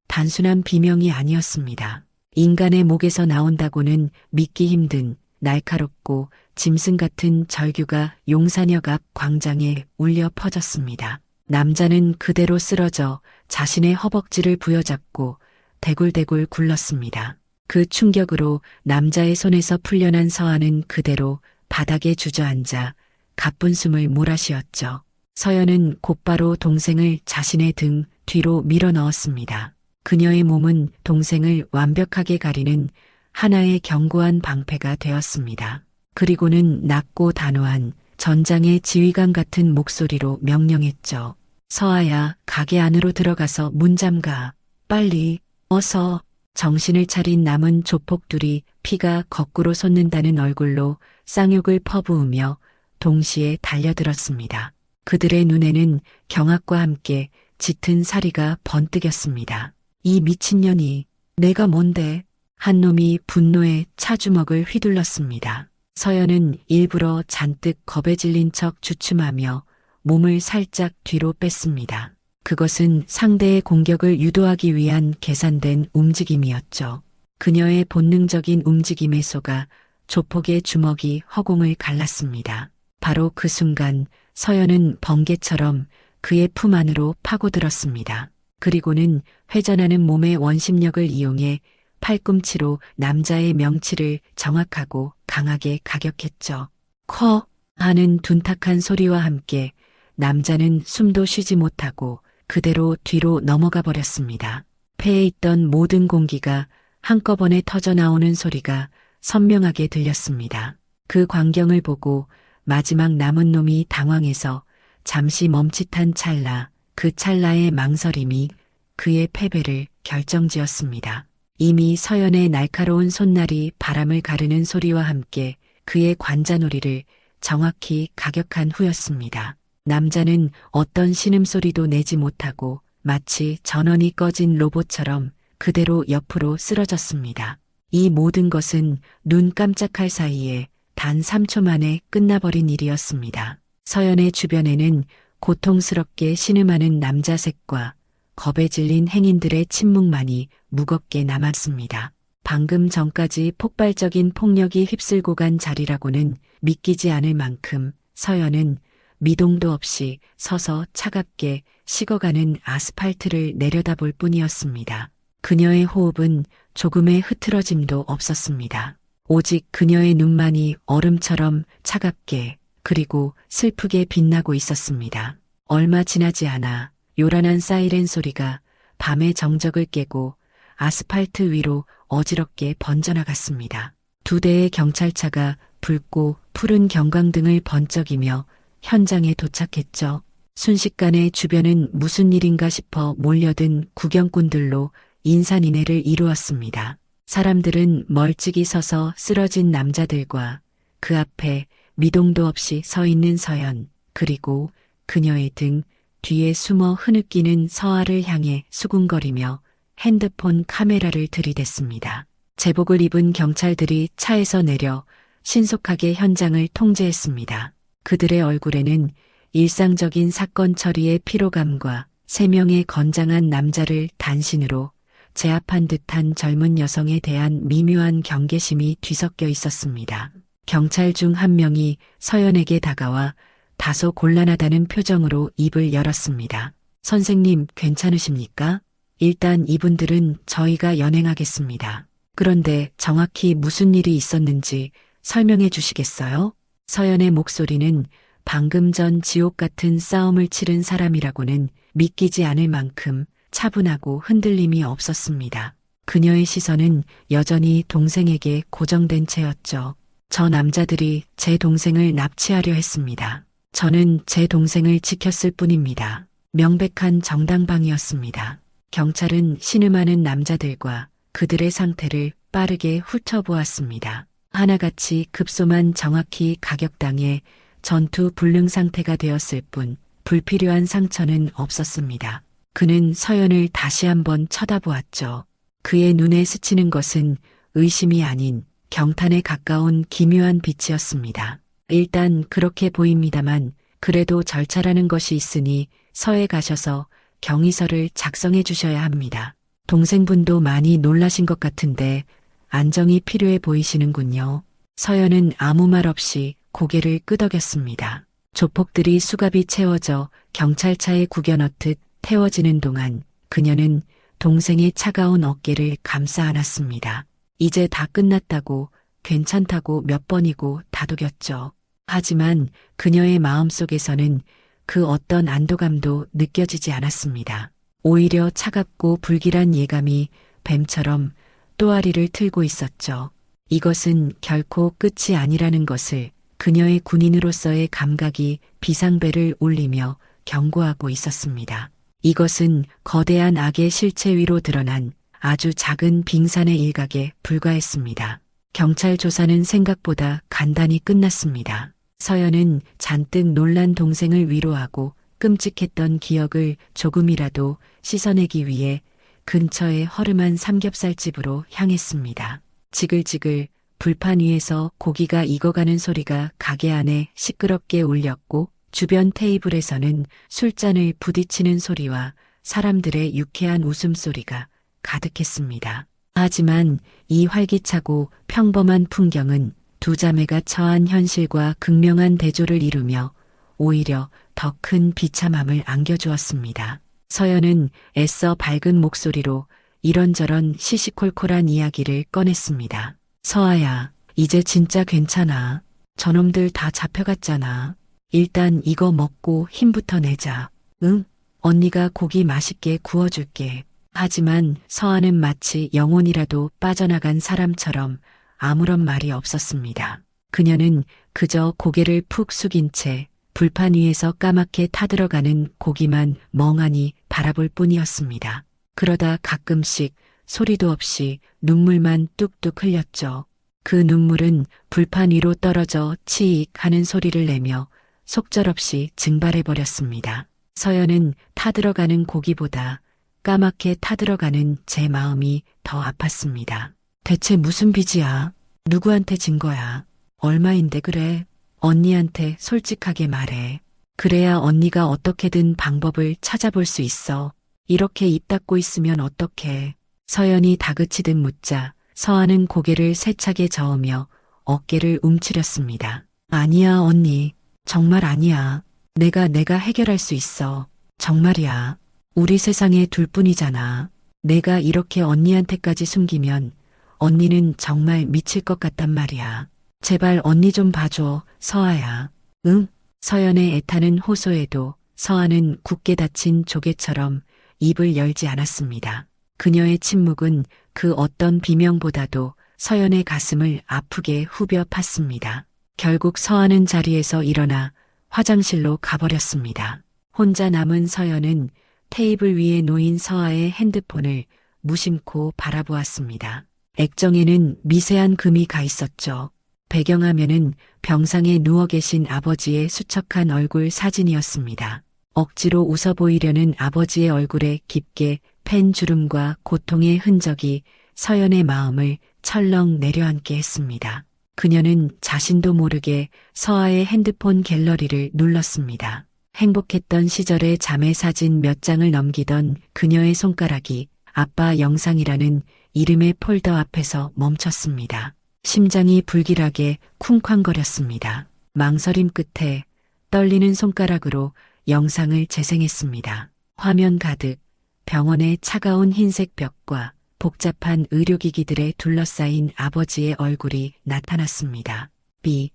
단순한 비명이 아니었습니다. 인간의 목에서 나온다고는 믿기 힘든 날카롭고 짐승 같은 절규가 용산역 앞 광장에 울려 퍼졌습니다. 남자는 그대로 쓰러져 자신의 허벅지를 부여잡고 대굴대굴 굴렀습니다. 그 충격으로 남자의 손에서 풀려난 서한은 그대로 바닥에 주저앉아 가쁜 숨을 몰아쉬었죠. 서연은 곧바로 동생을 자신의 등 뒤로 밀어 넣었습니다. 그녀의 몸은 동생을 완벽하게 가리는 하나의 견고한 방패가 되었습니다. 그리고는 낮고 단호한 전장의 지휘관 같은 목소리로 명령했죠. 서아야, 가게 안으로 들어가서 문 잠가. 빨리, 어서. 정신을 차린 남은 조폭들이 피가 거꾸로 솟는다는 얼굴로 쌍욕을 퍼부으며 동시에 달려들었습니다. 그들의 눈에는 경악과 함께 짙은 사리가 번뜩였습니다. 이 미친년이 내가 뭔데? 한 놈이 분노에 차주먹을 휘둘렀습니다. 서연은 일부러 잔뜩 겁에 질린 척 주춤하며 몸을 살짝 뒤로 뺐습니다. 그것은 상대의 공격을 유도하기 위한 계산된 움직임이었죠. 그녀의 본능적인 움직임에 속아 조폭의 주먹이 허공을 갈랐습니다. 바로 그 순간 서연은 번개처럼 그의 품 안으로 파고들었습니다. 그리고는 회전하는 몸의 원심력을 이용해 팔꿈치로 남자의 명치를 정확하고 강하게 가격했죠. 커! 하는 둔탁한 소리와 함께 남자는 숨도 쉬지 못하고 그대로 뒤로 넘어가 버렸습니다. 폐에 있던 모든 공기가 한꺼번에 터져나오는 소리가 선명하게 들렸습니다. 그 광경을 보고 마지막 남은 놈이 당황해서 잠시 멈칫한 찰나, 그 찰나의 망설임이 그의 패배를 결정지었습니다. 이미 서연의 날카로운 손날이 바람을 가르는 소리와 함께 그의 관자놀이를 정확히 가격한 후였습니다. 남자는 어떤 신음소리도 내지 못하고 마치 전원이 꺼진 로봇처럼 그대로 옆으로 쓰러졌습니다. 이 모든 것은 눈 깜짝할 사이에 단 3초 만에 끝나버린 일이었습니다. 서연의 주변에는 고통스럽게 신음하는 남자색과 겁에 질린 행인들의 침묵만이 무겁게 남았습니다. 방금 전까지 폭발적인 폭력이 휩쓸고 간 자리라고는 믿기지 않을 만큼 서연은 미동도 없이 서서 차갑게 식어가는 아스팔트를 내려다볼 뿐이었습니다. 그녀의 호흡은 조금의 흐트러짐도 없었습니다. 오직 그녀의 눈만이 얼음처럼 차갑게 그리고 슬프게 빛나고 있었습니다. 얼마 지나지 않아 요란한 사이렌 소리가 밤의 정적을 깨고 아스팔트 위로 어지럽게 번져나갔습니다. 2대의 경찰차가 붉고 푸른 경광등을 번쩍이며 현장에 도착했죠. 순식간에 주변은 무슨 일인가 싶어 몰려든 구경꾼들로 인산인해를 이루었습니다. 사람들은 멀찍이 서서 쓰러진 남자들과 그 앞에 미동도 없이 서 있는 서연, 그리고 그녀의 등 뒤에 숨어 흐느끼는 서아를 향해 수군거리며 핸드폰 카메라를 들이댔습니다. 제복을 입은 경찰들이 차에서 내려 신속하게 현장을 통제했습니다. 그들의 얼굴에는 일상적인 사건 처리의 피로감과 3명의 건장한 남자를 단신으로 제압한 듯한 젊은 여성에 대한 미묘한 경계심이 뒤섞여 있었습니다. 경찰 중 한 명이 서연에게 다가와 다소 곤란하다는 표정으로 입을 열었습니다. 선생님, 괜찮으십니까? 일단 이분들은 저희가 연행하겠습니다. 그런데 정확히 무슨 일이 있었는지 설명해 주시겠어요? 서연의 목소리는 방금 전 지옥 같은 싸움을 치른 사람이라고는 믿기지 않을 만큼 차분하고 흔들림이 없었습니다. 그녀의 시선은 여전히 동생에게 고정된 채였죠. 저 남자들이 제 동생을 납치하려 했습니다. 저는 제 동생을 지켰을 뿐입니다. 명백한 정당방위였습니다. 경찰은 신음하는 남자들과 그들의 상태를 빠르게 훑어보았습니다. 하나같이 급소만 정확히 가격당해 전투 불능 상태가 되었을 뿐 불필요한 상처는 없었습니다. 그는 서연을 다시 한번 쳐다보았죠. 그의 눈에 스치는 것은 의심이 아닌 경탄에 가까운 기묘한 빛이었습니다. 일단 그렇게 보입니다만 그래도 절차라는 것이 있으니 서에 가셔서 경위서를 작성해 주셔야 합니다. 동생분도 많이 놀라신 것 같은데 안정이 필요해 보이시는군요. 서연은 아무 말 없이 고개를 끄덕였습니다. 조폭들이 수갑이 채워져 경찰차에 구겨 넣듯 태워지는 동안 그녀는 동생의 차가운 어깨를 감싸 안았습니다. 이제 다 끝났다고 괜찮다고 몇 번이고 다독였죠. 하지만 그녀의 마음속에서는 그 어떤 안도감도 느껴지지 않았습니다. 오히려 차갑고 불길한 예감이 뱀처럼 또아리를 틀고 있었죠. 이것은 결코 끝이 아니라는 것을 그녀의 군인으로서의 감각이 비상벨을 울리며 경고하고 있었습니다. 이것은 거대한 악의 실체 위로 드러난 아주 작은 빙산의 일각에 불과했습니다. 경찰 조사는 생각보다 간단히 끝났습니다. 서연은 잔뜩 놀란 동생을 위로하고 끔찍했던 기억을 조금이라도 씻어내기 위해 근처의 허름한 삼겹살집으로 향했습니다. 지글지글 불판 위에서 고기가 익어가는 소리가 가게 안에 시끄럽게 울렸고 주변 테이블에서는 술잔을 부딪히는 소리와 사람들의 유쾌한 웃음소리가 가득했습니다. 하지만 이 활기차고 평범한 풍경은 두 자매가 처한 현실과 극명한 대조를 이루며 오히려 더 큰 비참함을 안겨주었습니다. 서연은 애써 밝은 목소리로 이런저런 시시콜콜한 이야기를 꺼냈습니다. 서아야, 이제 진짜 괜찮아. 저놈들 다 잡혀갔잖아. 일단 이거 먹고 힘부터 내자. 응? 언니가 고기 맛있게 구워줄게. 하지만 서아는 마치 영혼이라도 빠져나간 사람처럼 아무런 말이 없었습니다. 그녀는 그저 고개를 푹 숙인 채 불판 위에서 까맣게 타들어가는 고기만 멍하니 바라볼 뿐이었습니다. 그러다 가끔씩 소리도 없이 눈물만 뚝뚝 흘렸죠. 그 눈물은 불판 위로 떨어져 치익 하는 소리를 내며 속절없이 증발해버렸습니다. 서연은 타들어가는 고기보다 까맣게 타들어가는 제 마음이 더 아팠습니다. 대체 무슨 빚이야? 누구한테 진 거야? 얼마인데 그래? 언니한테 솔직하게 말해. 그래야 언니가 어떻게든 방법을 찾아볼 수 있어. 이렇게 입 닫고 있으면 어떡해. 서연이 다그치듯 묻자 서아는 고개를 세차게 저으며 어깨를 움츠렸습니다. 아니야 언니. 정말 아니야. 내가 해결할 수 있어. 정말이야. 우리 세상에 둘뿐이잖아. 내가 이렇게 언니한테까지 숨기면 언니는 정말 미칠 것 같단 말이야. 제발 언니 좀 봐줘, 서아야. 응? 서연의 애타는 호소에도 서아는 굳게 닫힌 조개처럼 입을 열지 않았습니다. 그녀의 침묵은 그 어떤 비명보다도 서연의 가슴을 아프게 후벼 팠습니다. 결국 서아는 자리에서 일어나 화장실로 가버렸습니다. 혼자 남은 서연은 테이블 위에 놓인 서아의 핸드폰을 무심코 바라보았습니다. 액정에는 미세한 금이 가 있었죠. 배경화면은 병상에 누워 계신 아버지의 수척한 얼굴 사진이었습니다. 억지로 웃어 보이려는 아버지의 얼굴에 깊게 팬 주름과 고통의 흔적이 서연의 마음을 철렁 내려앉게 했습니다. 그녀는 자신도 모르게 서아의 핸드폰 갤러리를 눌렀습니다. 행복했던 시절의 자매 사진 몇 장을 넘기던 그녀의 손가락이 아빠 영상이라는 이름의 폴더 앞에서 멈췄습니다. 심장이 불길하게 쿵쾅거렸습니다. 망설임 끝에 떨리는 손가락으로 영상을 재생했습니다. 화면 가득 병원의 차가운 흰색 벽과 복잡한 의료기기들에 둘러싸인 아버지의 얼굴이 나타났습니다. 삐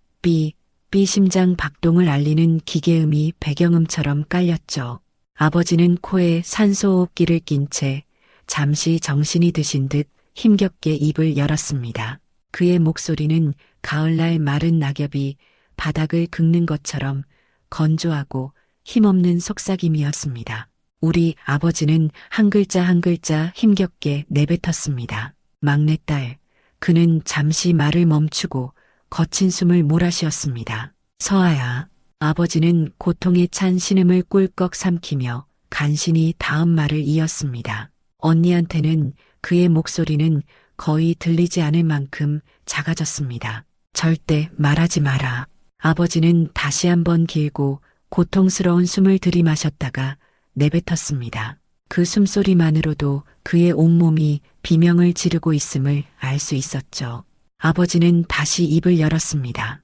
심장 박동을 알리는 기계음이 배경음처럼 깔렸죠. 아버지는 코에 산소호흡기를 낀 채 잠시 정신이 드신 듯 힘겹게 입을 열었습니다. 그의 목소리는 가을날 마른 낙엽이 바닥을 긁는 것처럼 건조하고 힘없는 속삭임이었습니다. 우리 아버지는 한 글자 한 글자 힘겹게 내뱉었습니다. 막내딸, 그는 잠시 말을 멈추고 거친 숨을 몰아쉬었습니다. 서아야, 아버지는 고통에 찬 신음을 꿀꺽 삼키며 간신히 다음 말을 이었습니다. 언니한테는 그의 목소리는 거의 들리지 않을 만큼 작아졌습니다. 절대 말하지 마라. 아버지는 다시 한번 길고 고통스러운 숨을 들이마셨다가 내뱉었습니다. 그 숨소리만으로도 그의 온몸이 비명을 지르고 있음을 알 수 있었죠. 아버지는 다시 입을 열었습니다.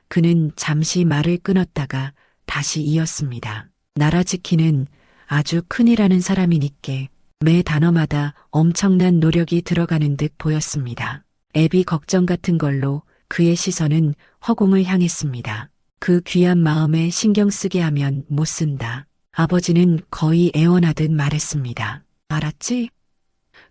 그는 잠시 말을 끊었다가 다시 이었습니다. 나라 지키는 아주 큰일하는 사람이니께 매 단어마다 엄청난 노력이 들어가는 듯 보였습니다. 애비 걱정 같은 걸로 그의 시선은 허공을 향했습니다. 그 귀한 마음에 신경 쓰게 하면 못 쓴다. 아버지는 거의 애원하듯 말했습니다. 알았지?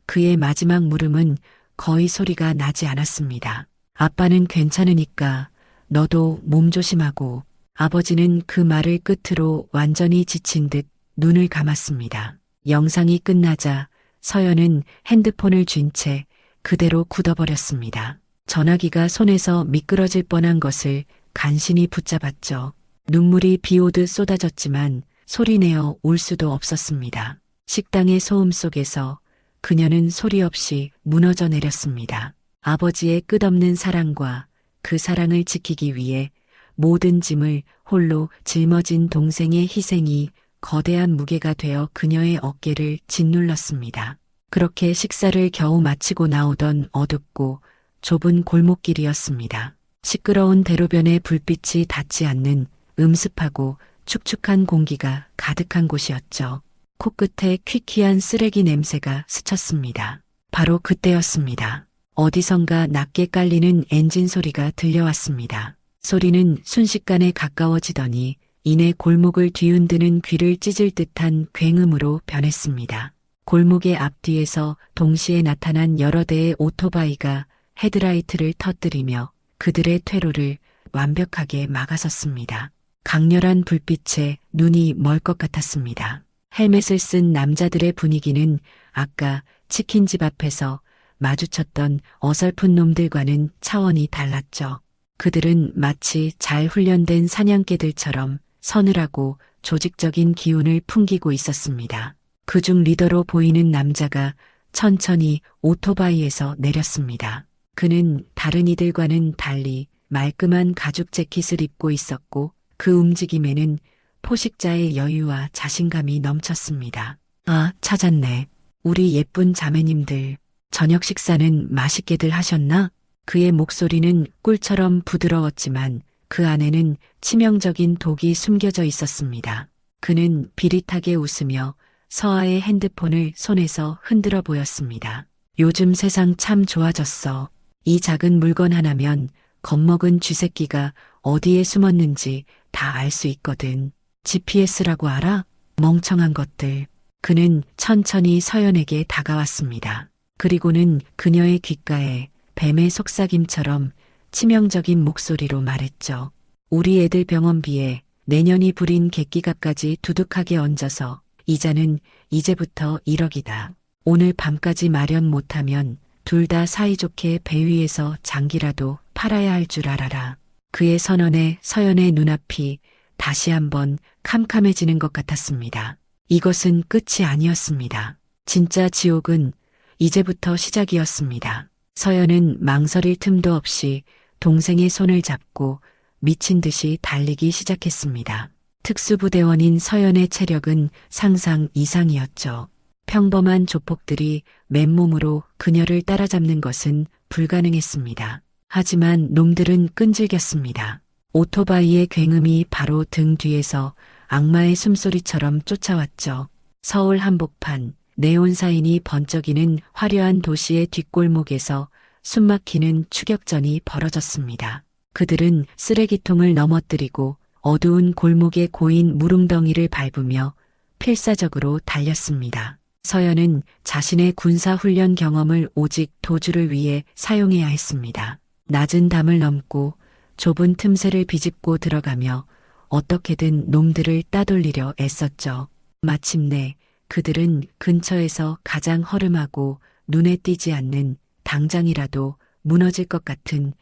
그의 마지막 물음은 거의 소리가 나지 않았습니다. 아빠는 괜찮으니까 너도 몸 조심하고. 아버지는 그 말을 끝으로 완전히 지친 듯 눈을 감았습니다. 영상이 끝나자 서연은 핸드폰을 쥔 채 그대로 굳어버렸습니다. 전화기가 손에서 미끄러질 뻔한 것을 간신히 붙잡았죠. 눈물이 비 오듯 쏟아졌지만 소리내어 울 수도 없었습니다. 식당의 소음 속에서 그녀는 소리 없이 무너져 내렸습니다. 아버지의 끝없는 사랑과 그 사랑을 지키기 위해 모든 짐을 홀로 짊어진 동생의 희생이 거대한 무게가 되어 그녀의 어깨를 짓눌렀습니다. 그렇게 식사를 겨우 마치고 나오던 어둡고 좁은 골목길이었습니다. 시끄러운 대로변에 불빛이 닿지 않는 음습하고 축축한 공기가 가득한 곳이었죠. 코끝에 퀴퀴한 쓰레기 냄새가 스쳤습니다. 바로 그때였습니다. 어디선가 낮게 깔리는 엔진 소리가 들려왔습니다. 소리는 순식간에 가까워지더니 이내 골목을 뒤흔드는 귀를 찢을 듯한 굉음으로 변했습니다. 골목의 앞뒤에서 동시에 나타난 여러 대의 오토바이가 헤드라이트를 터뜨리며 그들의 퇴로를 완벽하게 막아섰습니다. 강렬한 불빛에 눈이 멀 것 같았습니다. 헬멧을 쓴 남자들의 분위기는 아까 치킨집 앞에서 마주쳤던 어설픈 놈들과는 차원이 달랐죠. 그들은 마치 잘 훈련된 사냥개들처럼 서늘하고 조직적인 기운을 풍기고 있었습니다. 그중 리더로 보이는 남자가 천천히 오토바이에서 내렸습니다. 그는 다른 이들과는 달리 말끔한 가죽 재킷을 입고 있었고 그 움직임에는 포식자의 여유와 자신감이 넘쳤습니다. 아, 찾았네. 우리 예쁜 자매님들. 저녁 식사는 맛있게들 하셨나? 그의 목소리는 꿀처럼 부드러웠지만 그 안에는 치명적인 독이 숨겨져 있었습니다. 그는 비릿하게 웃으며 서아의 핸드폰을 손에서 흔들어 보였습니다. 요즘 세상 참 좋아졌어. 이 작은 물건 하나면 겁먹은 쥐새끼가 어디에 숨었는지 다 알 수 있거든. GPS라고 알아? 멍청한 것들. 그는 천천히 서연에게 다가왔습니다. 그리고는 그녀의 귓가에 뱀의 속삭임처럼 치명적인 목소리로 말했죠. 우리 애들 병원비에 내년이 부린 객기값까지 두둑하게 얹어서 이자는 이제부터 1억이다. 오늘 밤까지 마련 못하면 둘 다 사이좋게 배 위에서 장기라도 팔아야 할 줄 알아라. 그의 선언에 서연의 눈앞이 다시 한번 캄캄해지는 것 같았습니다. 이것은 끝이 아니었습니다. 진짜 지옥은 이제부터 시작이었습니다. 서연은 망설일 틈도 없이 동생의 손을 잡고 미친 듯이 달리기 시작했습니다. 특수부대원인 서연의 체력은 상상 이상이었죠. 평범한 조폭들이 맨몸으로 그녀를 따라잡는 것은 불가능했습니다. 하지만 놈들은 끈질겼습니다. 오토바이의 굉음이 바로 등 뒤에서 악마의 숨소리처럼 쫓아왔죠. 서울 한복판, 네온사인이 번쩍이는 화려한 도시의 뒷골목에서 숨막히는 추격전이 벌어졌습니다. 그들은 쓰레기통을 넘어뜨리고 어두운 골목의 고인 무릉덩이를 밟으며 필사적으로 달렸습니다. 서연은 자신의 군사훈련 경험을 오직 도주를 위해 사용해야 했습니다. 낮은 담을 넘고 좁은 틈새를 비집고 들어가며 어떻게든 놈들을 따돌리려 애썼죠. 마침내 그들은 근처에서 가장 허름하고 눈에 띄지 않는 당장이라도 무너질 것 같은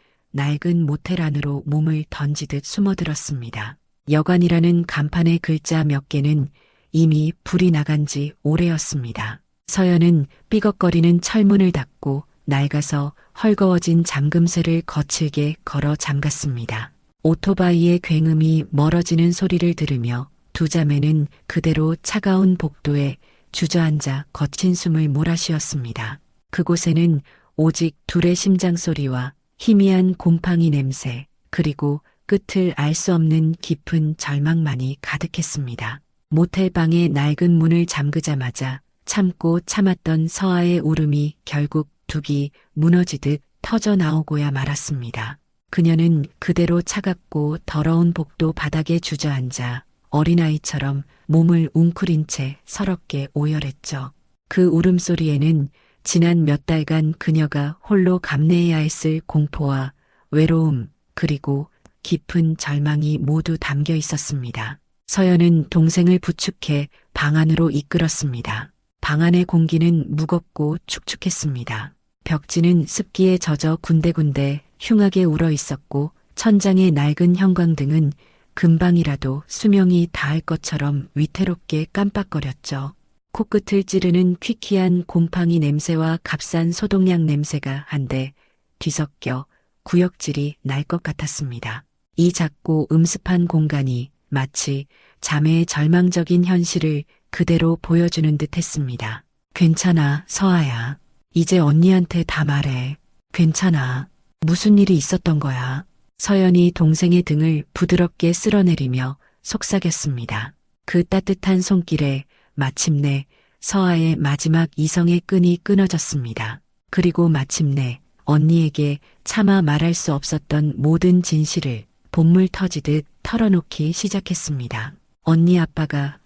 낡은 모텔 안으로 몸을 던지듯 숨어들었습니다. 여관이라는 간판의 글자 몇 개는 이미 불이 나간 지 오래였습니다. 서연은 삐걱거리는 철문을 닫고 낡아서 헐거워진 잠금쇠를 거칠게 걸어 잠갔습니다. 오토바이의 굉음이 멀어지는 소리를 들으며 두 자매는 그대로 차가운 복도에 주저앉아 거친 숨을 몰아쉬었습니다. 그곳에는 오직 둘의 심장 소리와 희미한 곰팡이 냄새, 그리고 끝을 알 수 없는 깊은 절망만이 가득했습니다. 모텔 방의 낡은 문을 잠그자마자 참고 참았던 서아의 울음이 결국 둑이 무너지듯 터져 나오고야 말았습니다. 그녀는 그대로 차갑고 더러운 복도 바닥에 주저앉아 어린아이처럼 몸을 웅크린 채 서럽게 오열했죠. 그 울음소리에는 지난 몇 달간 그녀가 홀로 감내해야 했을 공포와 외로움, 그리고 깊은 절망이 모두 담겨 있었습니다. 서연은 동생을 부축해 방 안으로 이끌었습니다. 방 안의 공기는 무겁고 축축했습니다. 벽지는 습기에 젖어 군데군데 흉하게 울어 있었고 천장의 낡은 형광등은 금방이라도 수명이 닿을 것처럼 위태롭게 깜빡거렸죠. 코끝을 찌르는 퀴퀴한 곰팡이 냄새와 값싼 소독약 냄새가 한데 뒤섞여 구역질이 날 것 같았습니다. 이 작고 음습한 공간이 마치 자매의 절망적인 현실을 그대로 보여주는 듯 했습니다. 괜찮아, 서아야. 이제 언니한테 다 말해. 괜찮아. 무슨 일이 있었던 거야? 서연이 동생의 등을 부드럽게 쓸어내리며 속삭였습니다. 그 따뜻한 손길에 마침내 서아의 마지막 이성의 끈이 끊어졌습니다. 그리고 마침내 언니에게 차마 말할 수 없었던 모든 진실을 본물 터지듯 털어놓기 시작했습니다. 언니 아빠가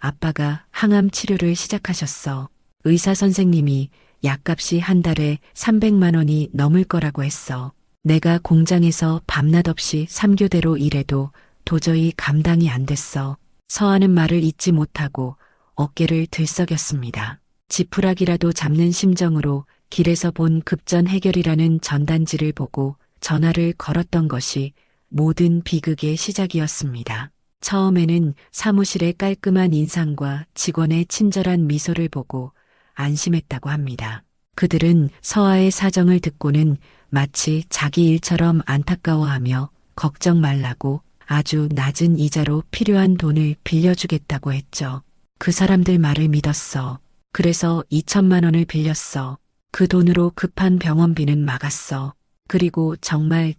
항암 치료를 시작하셨어. 의사 선생님이 약값이 한 달에 300만 원이 넘을 거라고 했어. 내가 공장에서 밤낮 없이 3교대로 일해도 도저히 감당이 안 됐어. 서하는 말을 잇지 못하고 어깨를 들썩였습니다. 지푸라기라도 잡는 심정으로 길에서 본 급전 해결이라는 전단지를 보고 전화를 걸었던 것이 모든 비극의 시작이었습니다. 처음에는 사무실의 깔끔한 인상과 직원의 친절한 미소를 보고 안심했다고 합니다. 그들은 서아의 사정을 듣고는 마치 자기 일처럼 안타까워하며 걱정 말라고 아주 낮은 이자로 필요한 돈을 빌려주겠다고 했죠. 그 사람들 말을 믿었어. 그래서 2천만 원을 빌렸어. 그 돈으로 급한 병원비는 막았어. 그리고 정말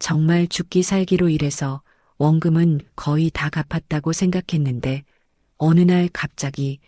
죽기 살기로 일해서 원금은 거의 다 갚았다고 생각했는데 어느 날 갑자기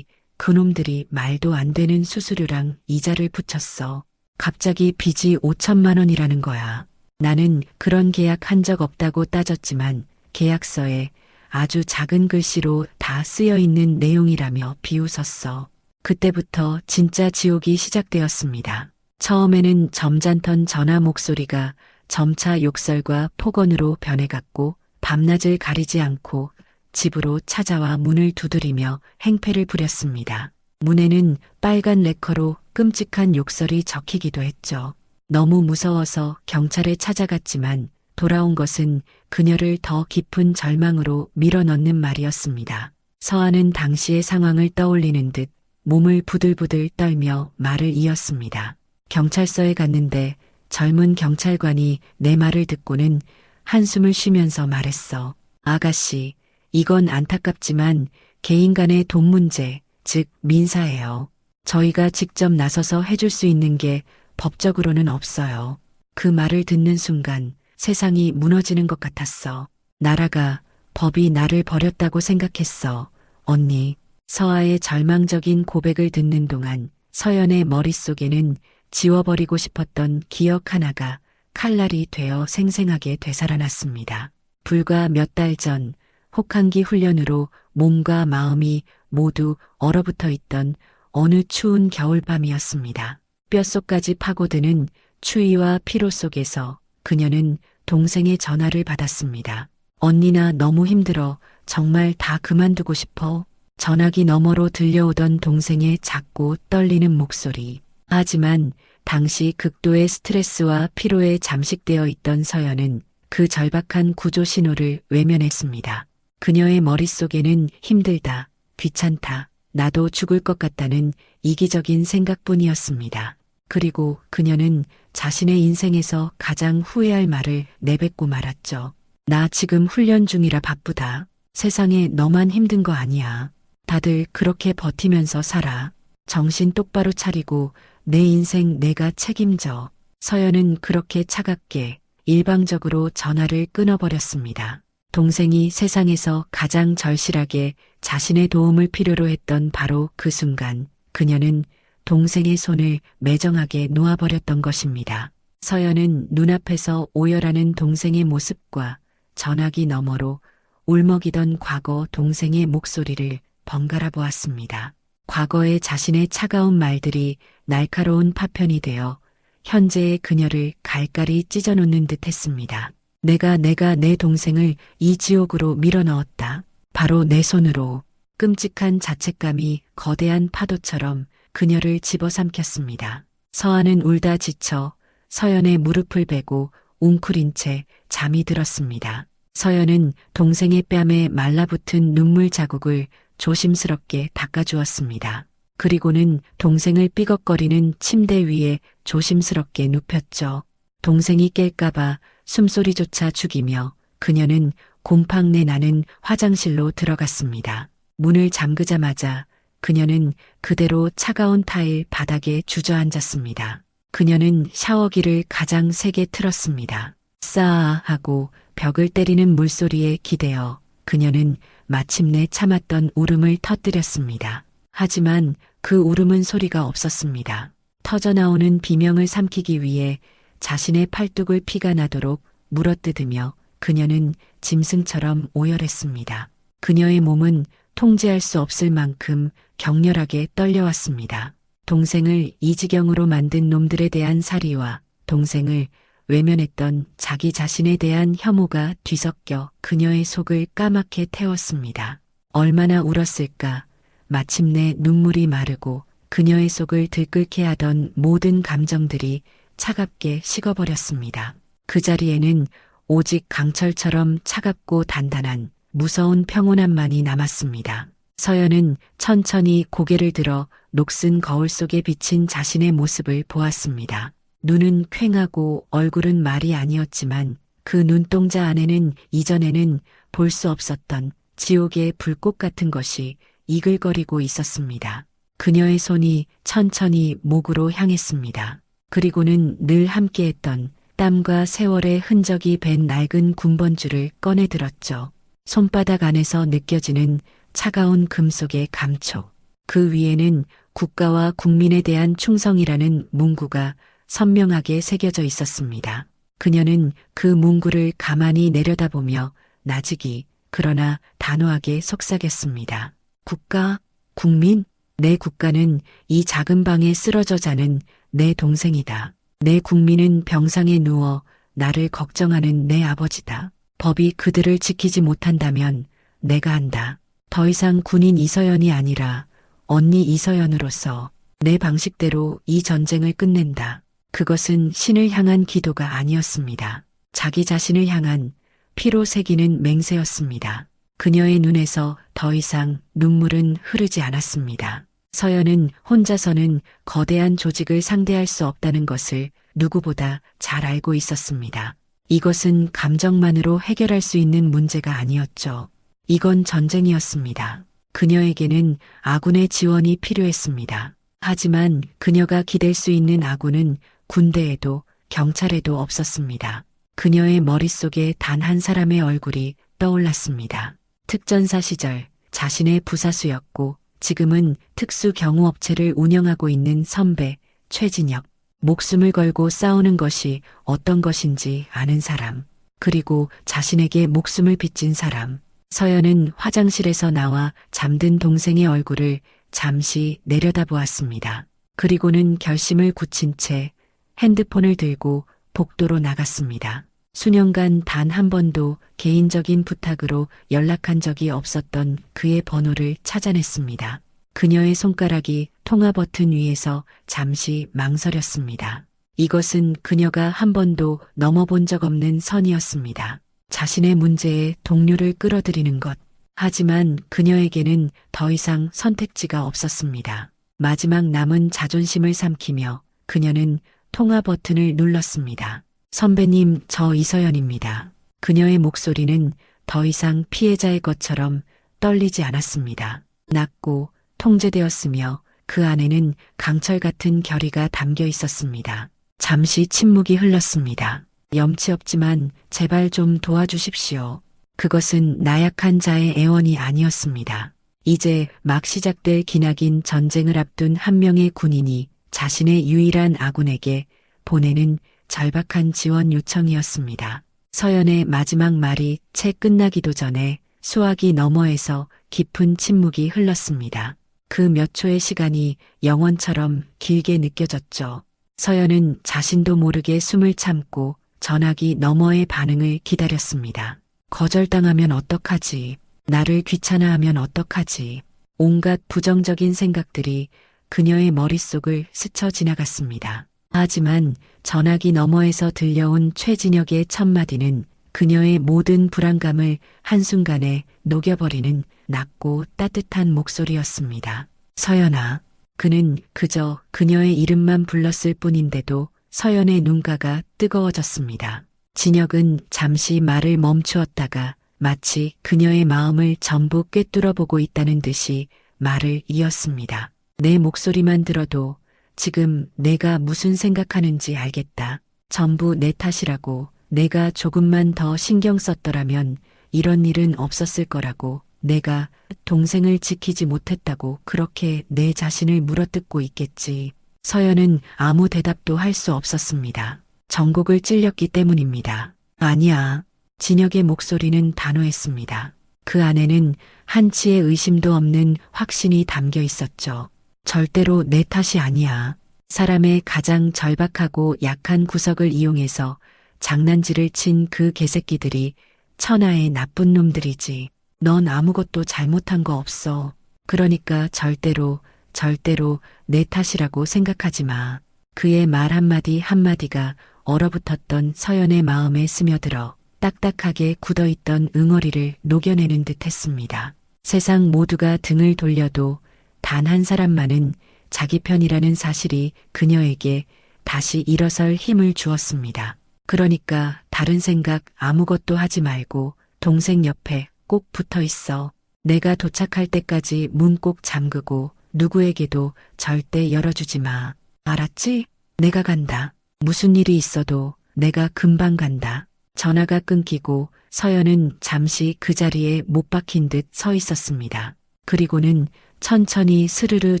그놈들이 말도 안 되는 수수료랑 이자를 붙였어. 갑자기 빚이 5천만 원이라는 거야. 나는 그런 계약 한 적 없다고 따졌지만 계약서에 아주 작은 글씨로 다 쓰여 있는 내용이라며 비웃었어. 그때부터 진짜 지옥이 시작되었습니다. 처음에는 점잖던 전화 목소리가 점차 욕설과 폭언으로 변해갔고 밤낮을 가리지 않고 집으로 찾아와 문을 두드리며 행패를 부렸습니다. 문에는 빨간 레커로 끔찍한 욕설이 적히기도 했죠. 너무 무서워서 경찰에 찾아갔지만 돌아온 것은 그녀를 더 깊은 절망으로 밀어넣는 말이었습니다. 서아는 당시의 상황을 떠올리는 듯 몸을 부들부들 떨며 말을 이었습니다. 경찰서에 갔는데 젊은 경찰관이 내 말을 듣고는 한숨을 쉬면서 말했어. 아가씨, 이건 안타깝지만 개인 간의 돈 문제, 즉 민사예요. 저희가 직접 나서서 해줄 수 있는 게 법적으로는 없어요. 그 말을 듣는 순간 세상이 무너지는 것 같았어. 나라가, 법이 나를 버렸다고 생각했어. 언니, 서아의 절망적인 고백을 듣는 동안 서연의 머릿속에는 지워버리고 싶었던 기억 하나가 칼날이 되어 생생하게 되살아났습니다. 불과 몇 달 전 혹한기 훈련으로 몸과 마음이 모두 얼어붙어 있던 어느 추운 겨울밤이었습니다. 뼛속까지 파고드는 추위와 피로 속에서 그녀는 동생의 전화를 받았습니다. 언니나 너무 힘들어. 정말 다 그만두고 싶어. 전화기 너머로 들려오던 동생의 작고 떨리는 목소리. 하지만 당시 극도의 스트레스와 피로에 잠식되어 있던 서연은 그 절박한 구조 신호를 외면했습니다. 그녀의 머릿속에는 힘들다, 귀찮다, 나도 죽을 것 같다는 이기적인 생각뿐이었습니다. 그리고 그녀는 자신의 인생에서 가장 후회할 말을 내뱉고 말았죠. 나 지금 훈련 중이라 바쁘다. 세상에 너만 힘든 거 아니야. 다들 그렇게 버티면서 살아. 정신 똑바로 차리고 내 인생 내가 책임져. 서연은 그렇게 차갑게 일방적으로 전화를 끊어버렸습니다. 동생이 세상에서 가장 절실하게 자신의 도움을 필요로 했던 바로 그 순간 그녀는 동생의 손을 매정하게 놓아버렸던 것입니다. 서연은 눈앞에서 오열하는 동생의 모습과 전화기 너머로 울먹이던 과거 동생의 목소리를 번갈아 보았습니다. 과거의 자신의 차가운 말들이 날카로운 파편이 되어 현재의 그녀를 갈갈이 찢어놓는 듯 했습니다. 내가 내 동생을 이 지옥으로 밀어넣었다. 바로 내 손으로. 끔찍한 자책감이 거대한 파도처럼 그녀를 집어삼켰습니다. 서한은 울다 지쳐 서연의 무릎을 베고 웅크린 채 잠이 들었습니다. 서연은 동생의 뺨에 말라붙은 눈물 자국을 조심스럽게 닦아주었습니다. 그리고는 동생을 삐걱거리는 침대 위에 조심스럽게 눕혔죠. 동생이 깰까봐 숨소리조차 죽이며 그녀는 곰팡내 나는 화장실로 들어갔습니다. 문을 잠그자마자 그녀는 그대로 차가운 타일 바닥에 주저앉았습니다. 그녀는 샤워기를 가장 세게 틀었습니다. 싸아 하고 벽을 때리는 물소리에 기대어 그녀는 마침내 참았던 울음을 터뜨렸습니다. 하지만 그 울음은 소리가 없었습니다. 터져나오는 비명을 삼키기 위해 자신의 팔뚝을 피가 나도록 물어뜯으며 그녀는 짐승처럼 오열했습니다. 그녀의 몸은 통제할 수 없을 만큼 격렬하게 떨려왔습니다. 동생을 이 지경으로 만든 놈들에 대한 살이와 동생을 외면했던 자기 자신에 대한 혐오가 뒤섞여 그녀의 속을 까맣게 태웠습니다. 얼마나 울었을까. 마침내 눈물이 마르고 그녀의 속을 들끓게 하던 모든 감정들이 차갑게 식어버렸습니다. 그 자리에는 오직 강철처럼 차갑고 단단한 무서운 평온함만이 남았습니다. 서연은 천천히 고개를 들어 녹슨 거울 속에 비친 자신의 모습을 보았습니다. 눈은 퀭하고 얼굴은 말이 아니었지만 그 눈동자 안에는 이전에는 볼 수 없었던 지옥의 불꽃 같은 것이 이글거리고 있었습니다. 그녀의 손이 천천히 목으로 향했습니다. 그리고는 늘 함께했던 땀과 세월의 흔적이 밴 낡은 군번줄을 꺼내 들었죠. 손바닥 안에서 느껴지는 차가운 금속의 감촉. 그 위에는 국가와 국민에 대한 충성이라는 문구가 선명하게 새겨져 있었습니다. 그녀는 그 문구를 가만히 내려다보며 나직이 그러나 단호하게 속삭였습니다. 국가, 국민, 내 국가는 이 작은 방에 쓰러져 자는 내 동생이다. 내 국민은 병상에 누워 나를 걱정하는 내 아버지다. 법이 그들을 지키지 못한다면 내가 한다. 더 이상 군인 이서연이 아니라 언니 이서연으로서 내 방식대로 이 전쟁을 끝낸다. 그것은 신을 향한 기도가 아니었습니다. 자기 자신을 향한 피로 새기는 맹세였습니다. 그녀의 눈에서 더 이상 눈물은 흐르지 않았습니다. 서연은 혼자서는 거대한 조직을 상대할 수 없다는 것을 누구보다 잘 알고 있었습니다. 이것은 감정만으로 해결할 수 있는 문제가 아니었죠. 이건 전쟁이었습니다. 그녀에게는 아군의 지원이 필요했습니다. 하지만 그녀가 기댈 수 있는 아군은 군대에도 경찰에도 없었습니다. 그녀의 머릿속에 단 한 사람의 얼굴이 떠올랐습니다. 특전사 시절 자신의 부사수였고 지금은 특수경호업체를 운영하고 있는 선배 최진혁. 목숨을 걸고 싸우는 것이 어떤 것인지 아는 사람. 그리고 자신에게 목숨을 빚진 사람. 서연은 화장실에서 나와 잠든 동생의 얼굴을 잠시 내려다보았습니다. 그리고는 결심을 굳힌 채 핸드폰을 들고 복도로 나갔습니다. 수년간 단 한 번도 개인적인 부탁으로 연락한 적이 없었던 그의 번호를 찾아냈습니다. 그녀의 손가락이 통화 버튼 위에서 잠시 망설였습니다. 이것은 그녀가 한 번도 넘어본 적 없는 선이었습니다. 자신의 문제에 동료를 끌어들이는 것. 하지만 그녀에게는 더 이상 선택지가 없었습니다. 마지막 남은 자존심을 삼키며 그녀는 통화 버튼을 눌렀습니다. 선배님, 저 이서연입니다. 그녀의 목소리는 더 이상 피해자의 것처럼 떨리지 않았습니다. 낮고 통제되었으며 그 안에는 강철 같은 결의가 담겨 있었습니다. 잠시 침묵이 흘렀습니다. 염치 없지만 제발 좀 도와주십시오. 그것은 나약한 자의 애원이 아니었습니다. 이제 막 시작될 기나긴 전쟁을 앞둔 한 명의 군인이 자신의 유일한 아군에게 보내는 절박한 지원 요청이었습니다. 서연의 마지막 말이 채 끝나기도 전에 수화기 너머에서 깊은 침묵이 흘렀습니다. 그 몇 초의 시간이 영원처럼 길게 느껴졌죠. 서연은 자신도 모르게 숨을 참고 전화기 너머의 반응을 기다렸습니다. 거절당하면 어떡하지? 나를 귀찮아하면 어떡하지? 온갖 부정적인 생각들이 그녀의 머릿속을 스쳐 지나갔습니다. 하지만 전화기 너머에서 들려온 최진혁의 첫마디는 그녀의 모든 불안감을 한순간에 녹여버리는 낮고 따뜻한 목소리였습니다. 서연아. 그는 그저 그녀의 이름만 불렀을 뿐인데도 서연의 눈가가 뜨거워졌습니다. 진혁은 잠시 말을 멈추었다가 마치 그녀의 마음을 전부 꿰뚫어보고 있다는 듯이 말을 이었습니다. 내 목소리만 들어도 지금 내가 무슨 생각하는지 알겠다. 전부 내 탓이라고. 내가 조금만 더 신경 썼더라면 이런 일은 없었을 거라고. 내가 동생을 지키지 못했다고 그렇게 내 자신을 물어뜯고 있겠지. 서연은 아무 대답도 할 수 없었습니다. 전곡을 찔렸기 때문입니다. 아니야. 진혁의 목소리는 단호했습니다. 그 안에는 한치의 의심도 없는 확신이 담겨 있었죠. 절대로 내 탓이 아니야. 사람의 가장 절박하고 약한 구석을 이용해서 장난질을 친 그 개새끼들이 천하의 나쁜 놈들이지. 넌 아무것도 잘못한 거 없어. 그러니까 절대로 내 탓이라고 생각하지 마. 그의 말 한마디 한마디가 얼어붙었던 서연의 마음에 스며들어 딱딱하게 굳어있던 응어리를 녹여내는 듯 했습니다. 세상 모두가 등을 돌려도 단 한 사람만은 자기 편이라는 사실이 그녀에게 다시 일어설 힘을 주었습니다. 그러니까 다른 생각 아무것도 하지 말고 동생 옆에 꼭 붙어 있어. 내가 도착할 때까지 문 꼭 잠그고 누구에게도 절대 열어주지 마. 알았지? 내가 간다. 무슨 일이 있어도 내가 금방 간다. 전화가 끊기고 서연은 잠시 그 자리에 못 박힌 듯 서 있었습니다. 그리고는 천천히 스르르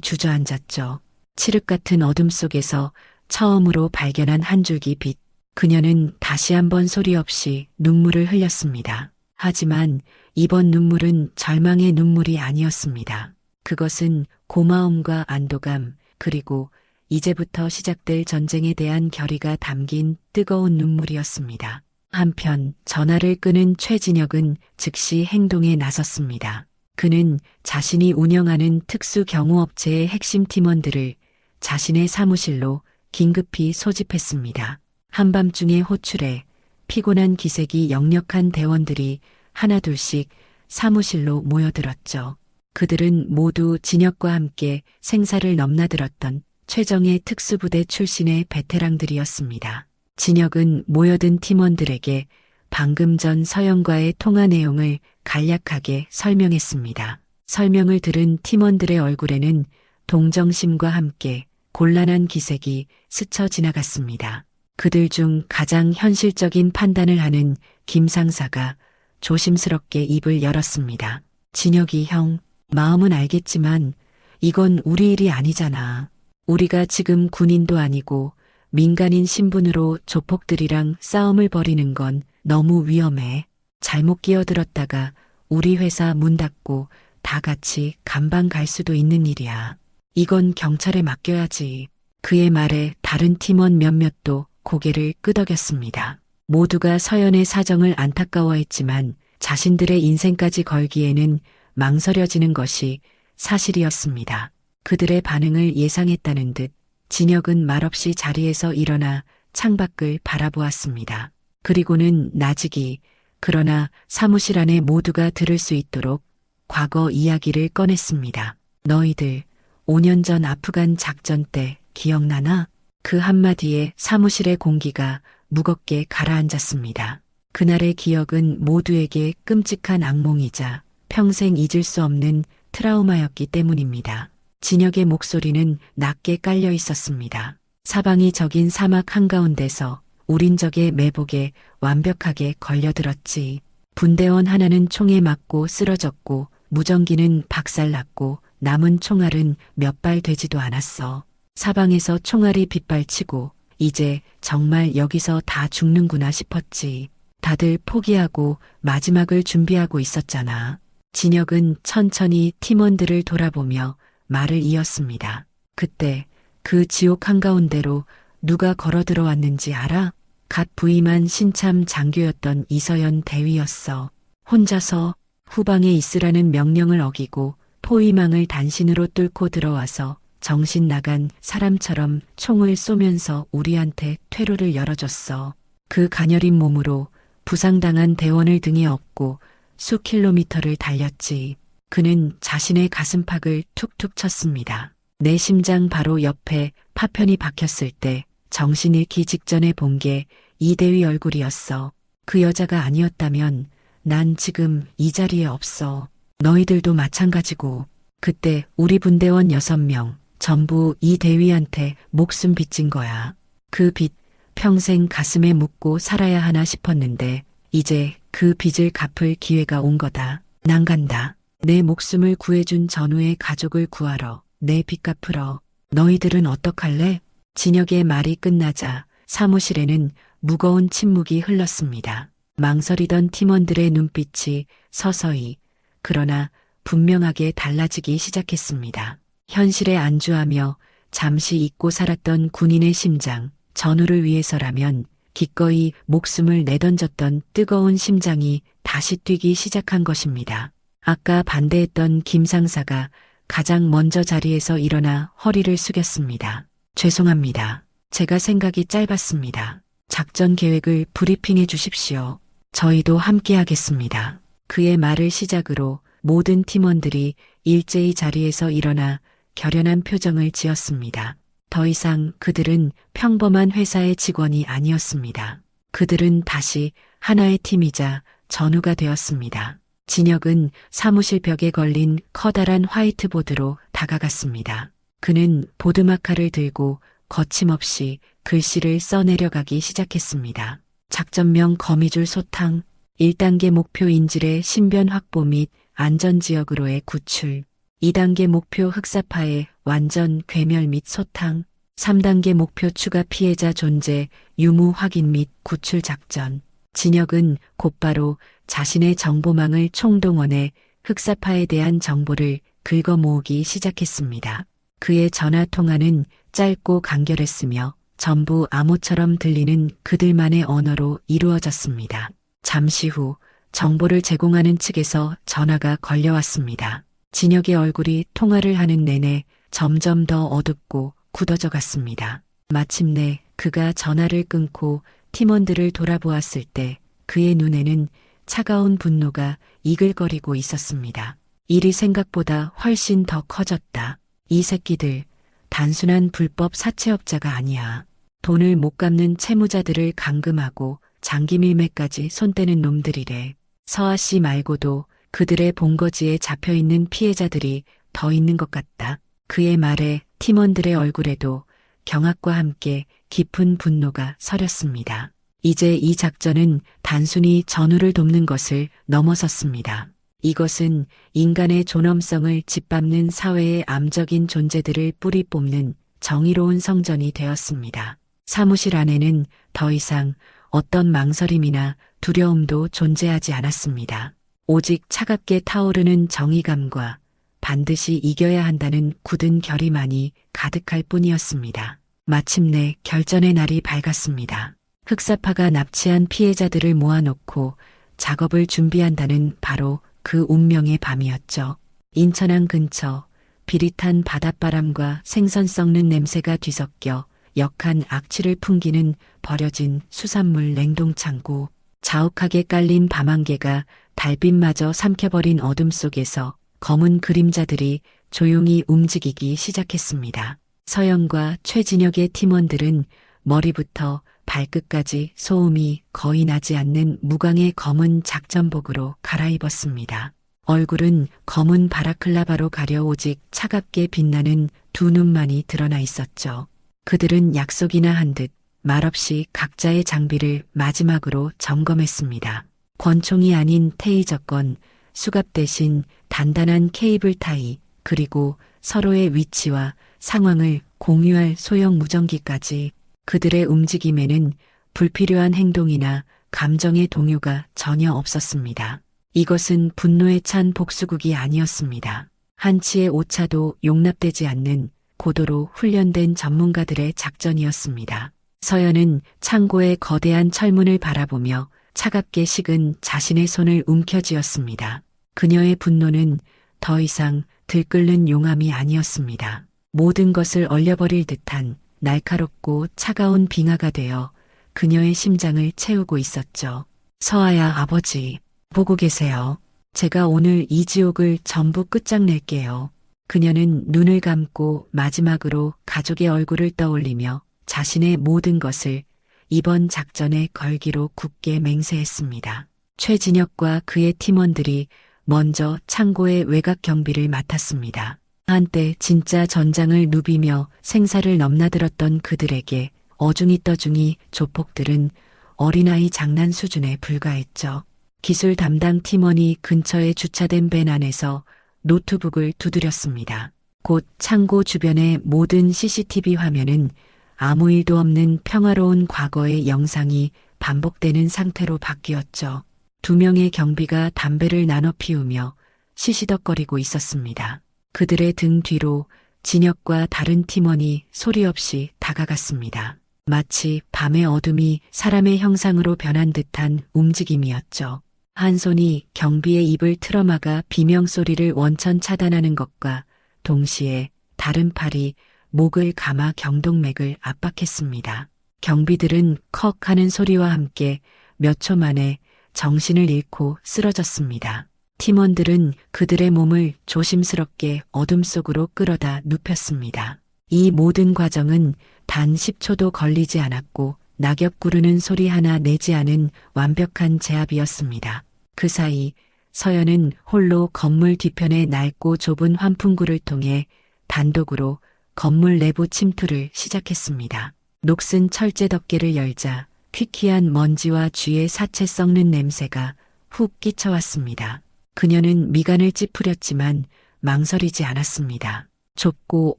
주저앉았죠. 칠흑 같은 어둠 속에서 처음으로 발견한 한 줄기 빛. 그녀는 다시 한번 소리 없이 눈물을 흘렸습니다. 하지만 이번 눈물은 절망의 눈물이 아니었습니다. 그것은 고마움과 안도감, 그리고 이제부터 시작될 전쟁에 대한 결의가 담긴 뜨거운 눈물이었습니다. 한편 전화를 끄는 최진혁은 즉시 행동에 나섰습니다. 그는 자신이 운영하는 특수경호업체의 핵심 팀원들을 자신의 사무실로 긴급히 소집했습니다. 한밤중의 호출에 피곤한 기색이 역력한 대원들이 하나둘씩 사무실로 모여들었죠. 그들은 모두 진혁과 함께 생사를 넘나들었던 최정예 특수부대 출신의 베테랑들이었습니다. 진혁은 모여든 팀원들에게 방금 전 서연과의 통화 내용을 간략하게 설명했습니다. 설명을 들은 팀원들의 얼굴에는 동정심과 함께 곤란한 기색이 스쳐 지나갔습니다. 그들 중 가장 현실적인 판단을 하는 김 상사가 조심스럽게 입을 열었습니다. 진혁이 형, 마음은 알겠지만 이건 우리 일이 아니잖아. 우리가 지금 군인도 아니고 민간인 신분으로 조폭들이랑 싸움을 벌이는 건 너무 위험해. 잘못 끼어들었다가 우리 회사 문 닫고 다 같이 감방 갈 수도 있는 일이야. 이건 경찰에 맡겨야지. 그의 말에 다른 팀원 몇몇도 고개를 끄덕였습니다. 모두가 서연의 사정을 안타까워했지만 자신들의 인생까지 걸기에는 망설여지는 것이 사실이었습니다. 그들의 반응을 예상했다는 듯 진혁은 말없이 자리에서 일어나 창밖을 바라보았습니다. 그리고는 나직이 그러나 사무실 안에 모두가 들을 수 있도록 과거 이야기를 꺼냈습니다. 너희들 5년 전 아프간 작전 때 기억나나? 그 한마디에 사무실의 공기가 무겁게 가라앉았습니다. 그날의 기억은 모두에게 끔찍한 악몽이자 평생 잊을 수 없는 트라우마였기 때문입니다. 진혁의 목소리는 낮게 깔려 있었습니다. 사방이 적인 사막 한가운데서 우린 적의 매복에 완벽하게 걸려들었지. 분대원 하나는 총에 맞고 쓰러졌고 무전기는 박살났고 남은 총알은 몇 발 되지도 않았어. 사방에서 총알이 빗발치고 이제 정말 여기서 다 죽는구나 싶었지. 다들 포기하고 마지막을 준비하고 있었잖아. 진혁은 천천히 팀원들을 돌아보며 말을 이었습니다. 그때 그 지옥 한가운데로 누가 걸어 들어왔는지 알아? 갓 부임한 신참 장교였던 이서연 대위였어. 혼자서 후방에 있으라는 명령을 어기고 포위망을 단신으로 뚫고 들어와서 정신 나간 사람처럼 총을 쏘면서 우리한테 퇴로를 열어줬어. 그 가녀린 몸으로 부상당한 대원을 등에 업고 수 킬로미터를 달렸지. 그는 자신의 가슴팍을 툭툭 쳤습니다. 내 심장 바로 옆에 파편이 박혔을 때 정신 잃기 직전에 본 게 이대위 얼굴이었어. 그 여자가 아니었다면 난 지금 이 자리에 없어. 너희들도 마찬가지고. 그때 우리 분대원 6명 전부 이 대위한테 목숨 빚진 거야. 그 빚 평생 가슴에 묻고 살아야 하나 싶었는데 이제 그 빚을 갚을 기회가 온 거다. 난 간다. 내 목숨을 구해준 전우의 가족을 구하러 내 빚 갚으러. 너희들은 어떡할래? 진혁의 말이 끝나자 사무실에는 무거운 침묵이 흘렀습니다. 망설이던 팀원들의 눈빛이 서서히 그러나 분명하게 달라지기 시작했습니다. 현실에 안주하며 잠시 잊고 살았던 군인의 심장, 전우를 위해서라면 기꺼이 목숨을 내던졌던 뜨거운 심장이 다시 뛰기 시작한 것입니다. 아까 반대했던 김 상사가 가장 먼저 자리에서 일어나 허리를 숙였습니다. 죄송합니다. 제가 생각이 짧았습니다. 작전 계획을 브리핑해 주십시오. 저희도 함께 하겠습니다. 그의 말을 시작으로 모든 팀원들이 일제히 자리에서 일어나 결연한 표정을 지었습니다. 더 이상 그들은 평범한 회사의 직원이 아니었습니다. 그들은 다시 하나의 팀이자 전우가 되었습니다. 진혁은 사무실 벽에 걸린 커다란 화이트보드로 다가갔습니다. 그는 보드마카를 들고 거침없이 글씨를 써내려가기 시작했습니다. 작전명 거미줄 소탕, 1단계 목표 인질의 신변 확보 및 안전지역으로의 구출, 2단계 목표 흑사파의 완전 괴멸 및 소탕, 3단계 목표 추가 피해자 존재 유무 확인 및 구출 작전. 진혁은 곧바로 자신의 정보망을 총동원해 흑사파에 대한 정보를 긁어 모으기 시작했습니다. 그의 전화 통화는 짧고 간결했으며 전부 암호처럼 들리는 그들만의 언어로 이루어졌습니다. 잠시 후 정보를 제공하는 측에서 전화가 걸려왔습니다. 진혁의 얼굴이 통화를 하는 내내 점점 더 어둡고 굳어져 갔습니다. 마침내 그가 전화를 끊고 팀원들을 돌아보았을 때 그의 눈에는 차가운 분노가 이글거리고 있었습니다. 일이 생각보다 훨씬 더 커졌다. 이 새끼들 단순한 불법 사채업자가 아니야. 돈을 못 갚는 채무자들을 감금하고 장기 밀매까지 손대는 놈들이래. 서아 씨 말고도 그들의 본거지에 잡혀있는 피해자들이 더 있는 것 같다. 그의 말에 팀원들의 얼굴에도 경악과 함께 깊은 분노가 서렸습니다. 이제 이 작전은 단순히 전우를 돕는 것을 넘어섰습니다. 이것은 인간의 존엄성을 짓밟는 사회의 암적인 존재들을 뿌리 뽑는 정의로운 성전이 되었습니다. 사무실 안에는 더 이상 어떤 망설임이나 두려움도 존재하지 않았습니다. 오직 차갑게 타오르는 정의감과 반드시 이겨야 한다는 굳은 결의만이 가득할 뿐이었습니다. 마침내 결전의 날이 밝았습니다. 흑사파가 납치한 피해자들을 모아놓고 작업을 준비한다는 바로 그 운명의 밤이었죠. 인천항 근처 비릿한 바닷바람과 생선 썩는 냄새가 뒤섞여 역한 악취를 풍기는 버려진 수산물 냉동창고. 자욱하게 깔린 밤안개가 달빛마저 삼켜버린 어둠 속에서 검은 그림자들이 조용히 움직이기 시작했습니다. 서연과 최진혁의 팀원들은 머리부터 발끝까지 소음이 거의 나지 않는 무광의 검은 작전복으로 갈아입었습니다. 얼굴은 검은 바라클라바로 가려 오직 차갑게 빛나는 두 눈만이 드러나 있었죠. 그들은 약속이나 한 듯 말없이 각자의 장비를 마지막으로 점검했습니다. 권총이 아닌 테이저건, 수갑 대신 단단한 케이블 타이, 그리고 서로의 위치와 상황을 공유할 소형 무전기까지. 그들의 움직임에는 불필요한 행동이나 감정의 동요가 전혀 없었습니다. 이것은 분노에 찬 복수국이 아니었습니다. 한치의 오차도 용납되지 않는 고도로 훈련된 전문가들의 작전이었습니다. 서연은 창고의 거대한 철문을 바라보며 차갑게 식은 자신의 손을 움켜쥐었습니다. 그녀의 분노는 더 이상 들끓는 용암이 아니었습니다. 모든 것을 얼려버릴 듯한 날카롭고 차가운 빙하가 되어 그녀의 심장을 채우고 있었죠. 서아야, 아버지, 보고 계세요. 제가 오늘 이 지옥을 전부 끝장낼게요. 그녀는 눈을 감고 마지막으로 가족의 얼굴을 떠올리며 자신의 모든 것을 이번 작전에 걸기로 굳게 맹세했습니다. 최진혁과 그의 팀원들이 먼저 창고의 외곽 경비를 맡았습니다. 한때 진짜 전장을 누비며 생사를 넘나들었던 그들에게 어중이 떠중이 조폭들은 어린아이 장난 수준에 불과했죠. 기술 담당 팀원이 근처에 주차된 밴 안에서 노트북을 두드렸습니다. 곧 창고 주변의 모든 CCTV 화면은 아무 일도 없는 평화로운 과거의 영상이 반복되는 상태로 바뀌었죠. 두 명의 경비가 담배를 나눠 피우며 시시덕거리고 있었습니다. 그들의 등 뒤로 진혁과 다른 팀원이 소리 없이 다가갔습니다. 마치 밤의 어둠이 사람의 형상으로 변한 듯한 움직임이었죠. 한 손이 경비의 입을 틀어막아 비명소리를 원천 차단하는 것과 동시에 다른 팔이 목을 감아 경동맥을 압박했습니다. 경비들은 컥 하는 소리와 함께 몇 초 만에 정신을 잃고 쓰러졌습니다. 팀원들은 그들의 몸을 조심스럽게 어둠 속으로 끌어다 눕혔습니다. 이 모든 과정은 단 10초도 걸리지 않았고 낙엽 구르는 소리 하나 내지 않은 완벽한 제압이었습니다. 그 사이 서연은 홀로 건물 뒤편의 낡고 좁은 환풍구를 통해 단독으로 건물 내부 침투를 시작했습니다. 녹슨 철제 덮개를 열자 퀴퀴한 먼지와 쥐의 사체 썩는 냄새가 훅 끼쳐왔습니다. 그녀는 미간을 찌푸렸지만 망설이지 않았습니다. 좁고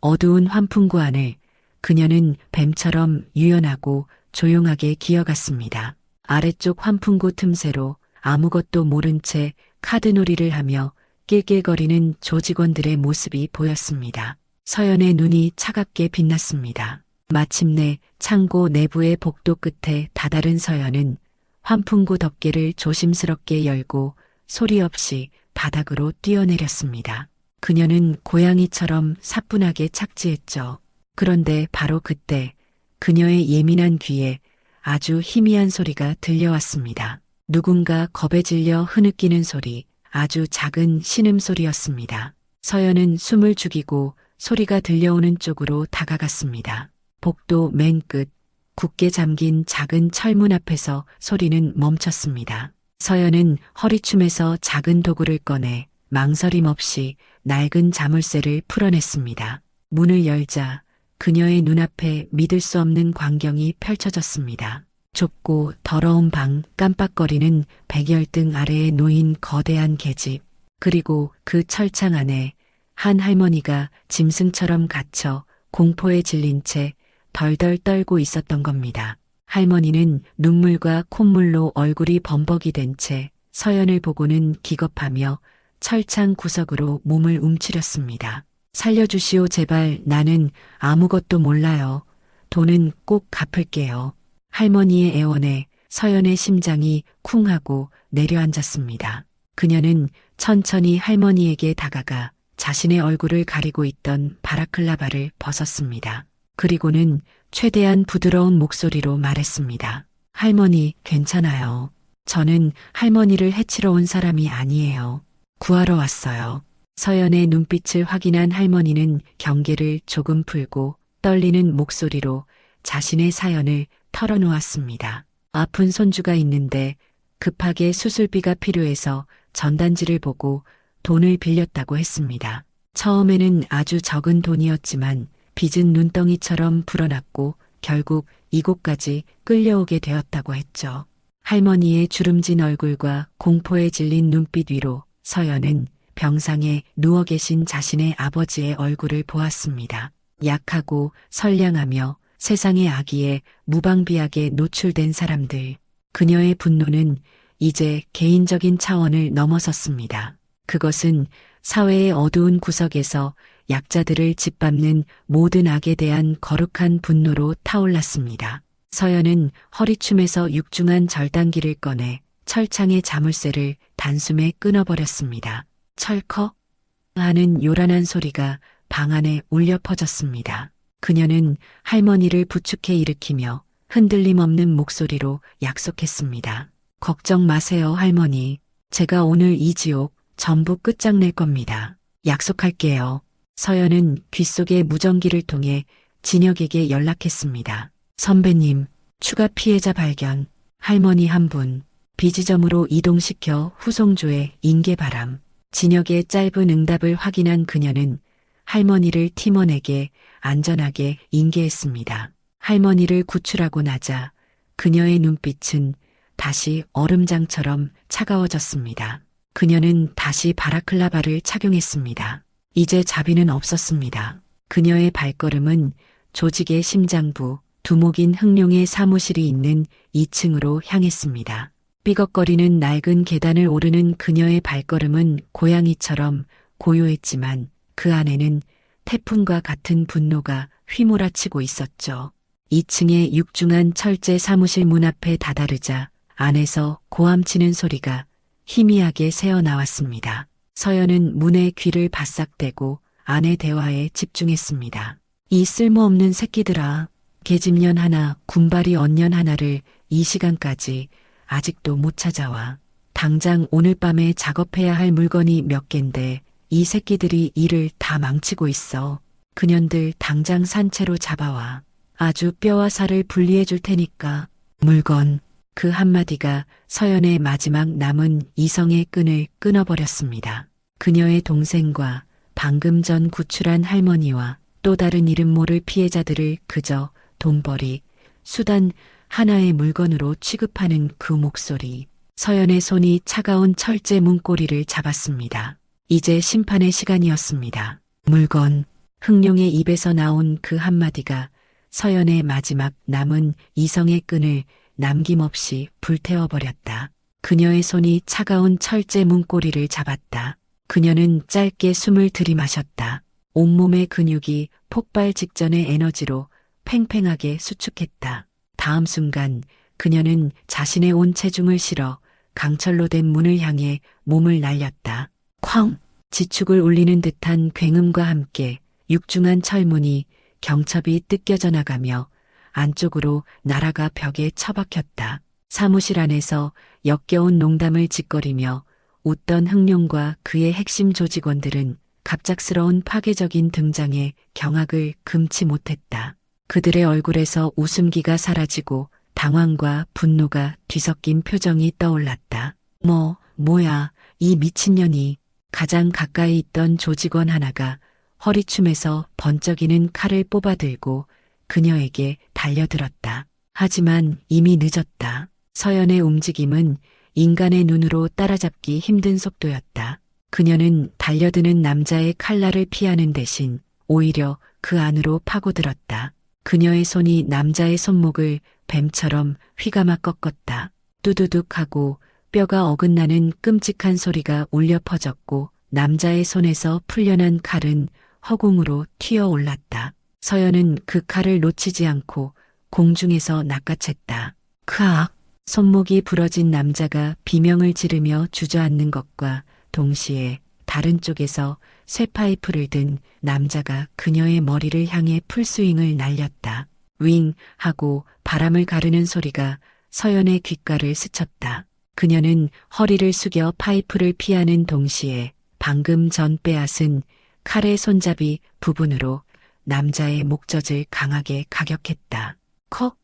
어두운 환풍구 안을 그녀는 뱀처럼 유연하고 조용하게 기어갔습니다. 아래쪽 환풍구 틈새로 아무것도 모른 채 카드놀이를 하며 낄낄거리는 조직원들의 모습이 보였습니다. 서연의 눈이 차갑게 빛났습니다. 마침내 창고 내부의 복도 끝에 다다른 서연은 환풍구 덮개를 조심스럽게 열고 소리 없이 바닥으로 뛰어내렸습니다. 그녀는 고양이처럼 사뿐하게 착지했죠. 그런데 바로 그때 그녀의 예민한 귀에 아주 희미한 소리가 들려왔습니다. 누군가 겁에 질려 흐느끼는 소리, 아주 작은 신음소리였습니다. 서연은 숨을 죽이고 소리가 들려오는 쪽으로 다가갔습니다. 복도 맨 끝, 굳게 잠긴 작은 철문 앞에서 소리는 멈췄습니다. 서연은 허리춤에서 작은 도구를 꺼내 망설임 없이 낡은 자물쇠를 풀어냈습니다. 문을 열자 그녀의 눈앞에 믿을 수 없는 광경이 펼쳐졌습니다. 좁고 더러운 방, 깜빡거리는 백열등 아래에 놓인 거대한 계집, 그리고 그 철창 안에 한 할머니가 짐승처럼 갇혀 공포에 질린 채 덜덜 떨고 있었던 겁니다. 할머니는 눈물과 콧물로 얼굴이 범벅이 된 채 서연을 보고는 기겁하며 철창 구석으로 몸을 움츠렸습니다. 살려주시오, 제발. 나는 아무것도 몰라요. 돈은 꼭 갚을게요. 할머니의 애원에 서연의 심장이 쿵 하고 내려앉았습니다. 그녀는 천천히 할머니에게 다가가 자신의 얼굴을 가리고 있던 바라클라바를 벗었습니다. 그리고는 최대한 부드러운 목소리로 말했습니다. 할머니, 괜찮아요. 저는 할머니를 해치러 온 사람이 아니에요. 구하러 왔어요. 서연의 눈빛을 확인한 할머니는 경계를 조금 풀고 떨리는 목소리로 자신의 사연을 털어놓았습니다. 아픈 손주가 있는데 급하게 수술비가 필요해서 전단지를 보고 돈을 빌렸다고 했습니다. 처음에는 아주 적은 돈이었지만 빚은 눈덩이처럼 불어났고 결국 이곳까지 끌려오게 되었다고 했죠. 할머니의 주름진 얼굴과 공포에 질린 눈빛 위로 서연은 병상에 누워 계신 자신의 아버지의 얼굴을 보았습니다. 약하고 선량하며 세상의 악의에 무방비하게 노출된 사람들. 그녀의 분노는 이제 개인적인 차원을 넘어섰습니다. 그것은 사회의 어두운 구석에서 약자들을 짓밟는 모든 악에 대한 거룩한 분노로 타올랐습니다. 서연은 허리춤에서 육중한 절단기를 꺼내 철창의 자물쇠를 단숨에 끊어버렸습니다. 철컥 하는 요란한 소리가 방 안에 울려 퍼졌습니다. 그녀는 할머니를 부축해 일으키며 흔들림 없는 목소리로 약속했습니다. 걱정 마세요, 할머니. 제가 오늘 이 지옥 전부 끝장낼 겁니다. 약속할게요. 서연은 귓속의 무전기를 통해 진혁에게 연락했습니다. 선배님, 추가 피해자 발견. 할머니 한 분. 비지점으로 이동시켜 후송조에 인계바람. 진혁의 짧은 응답을 확인한 그녀는 할머니를 팀원에게 안전하게 인계했습니다. 할머니를 구출하고 나자 그녀의 눈빛은 다시 얼음장처럼 차가워졌습니다. 그녀는 다시 바라클라바를 착용했습니다. 이제 자비는 없었습니다. 그녀의 발걸음은 조직의 심장부, 두목인 흥룡의 사무실이 있는 2층으로 향했습니다. 삐걱거리는 낡은 계단을 오르는 그녀의 발걸음은 고양이처럼 고요했지만 그 안에는 태풍과 같은 분노가 휘몰아치고 있었죠. 2층의 육중한 철제 사무실 문 앞에 다다르자 안에서 고함치는 소리가 희미하게 새어나왔습니다. 서연은 문에 귀를 바싹 대고 아내 대화에 집중했습니다. 이 쓸모없는 새끼들아. 계집년 하나, 군발이 언년 하나를 이 시간까지 아직도 못 찾아와. 당장 오늘 밤에 작업해야 할 물건이 몇 갠데 이 새끼들이 일을 다 망치고 있어. 그년들 당장 산채로 잡아와. 아주 뼈와 살을 분리해 줄 테니까. 물건. 그 한마디가 서연의 마지막 남은 이성의 끈을 끊어버렸습니다. 그녀의 동생과 방금 전 구출한 할머니와 또 다른 이름 모를 피해자들을 그저 돈벌이, 수단 하나의 물건으로 취급하는 그 목소리. 서연의 손이 차가운 철제 문고리를 잡았습니다. 이제 심판의 시간이었습니다. 물건. 흥룡의 입에서 나온 그 한마디가 서연의 마지막 남은 이성의 끈을 남김없이 불태워버렸다. 그녀의 손이 차가운 철제 문고리를 잡았다. 그녀는 짧게 숨을 들이마셨다. 온몸의 근육이 폭발 직전의 에너지로 팽팽하게 수축했다. 다음 순간 그녀는 자신의 온 체중을 실어 강철로 된 문을 향해 몸을 날렸다. 쾅! 지축을 울리는 듯한 굉음과 함께 육중한 철문이 경첩이 뜯겨져 나가며 안쪽으로 나라가 벽에 처박혔다. 사무실 안에서 역겨운 농담을 짓거리며 웃던 흥룡과 그의 핵심 조직원들은 갑작스러운 파괴적인 등장에 경악을 금치 못했다. 그들의 얼굴에서 웃음기가 사라지고 당황과 분노가 뒤섞인 표정이 떠올랐다. 뭐야, 이 미친년이. 가장 가까이 있던 조직원 하나가 허리춤에서 번쩍이는 칼을 뽑아들고 그녀에게 달려들었다. 하지만 이미 늦었다. 서연의 움직임은 인간의 눈으로 따라잡기 힘든 속도였다. 그녀는 달려드는 남자의 칼날을 피하는 대신 오히려 그 안으로 파고들었다. 그녀의 손이 남자의 손목을 뱀처럼 휘감아 꺾었다. 뚜두둑 하고 뼈가 어긋나는 끔찍한 소리가 울려 퍼졌고 남자의 손에서 풀려난 칼은 허공으로 튀어올랐다. 서연은 그 칼을 놓치지 않고 공중에서 낚아챘다. 크악! 손목이 부러진 남자가 비명을 지르며 주저앉는 것과 동시에 다른 쪽에서 쇠파이프를 든 남자가 그녀의 머리를 향해 풀스윙을 날렸다. 윙 하고 바람을 가르는 소리가 서연의 귓가를 스쳤다. 그녀는 허리를 숙여 파이프를 피하는 동시에 방금 전 빼앗은 칼의 손잡이 부분으로 남자의 목젖을 강하게 가격했다. 컥!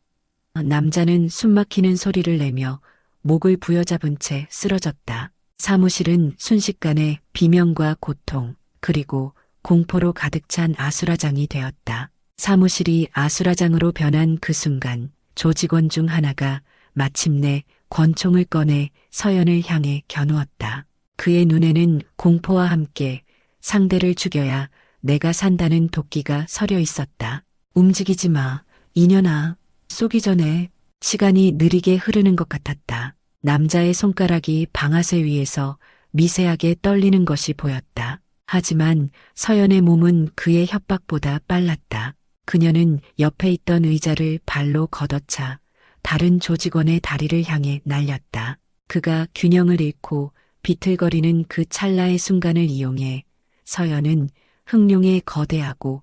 남자는 숨막히는 소리를 내며 목을 부여잡은 채 쓰러졌다. 사무실은 순식간에 비명과 고통, 그리고 공포로 가득 찬 아수라장이 되었다. 사무실이 아수라장으로 변한 그 순간 조직원 중 하나가 마침내 권총을 꺼내 서연을 향해 겨누었다. 그의 눈에는 공포와 함께 상대를 죽여야 내가 산다는 도끼가 서려 있었다. 움직이지 마, 이년아. 쏘기 전에 시간이 느리게 흐르는 것 같았다. 남자의 손가락이 방아쇠 위에서 미세하게 떨리는 것이 보였다. 하지만 서연의 몸은 그의 협박보다 빨랐다. 그녀는 옆에 있던 의자를 발로 걷어차 다른 조직원의 다리를 향해 날렸다. 그가 균형을 잃고 비틀거리는 그 찰나의 순간을 이용해 서연은 흑룡의 거대하고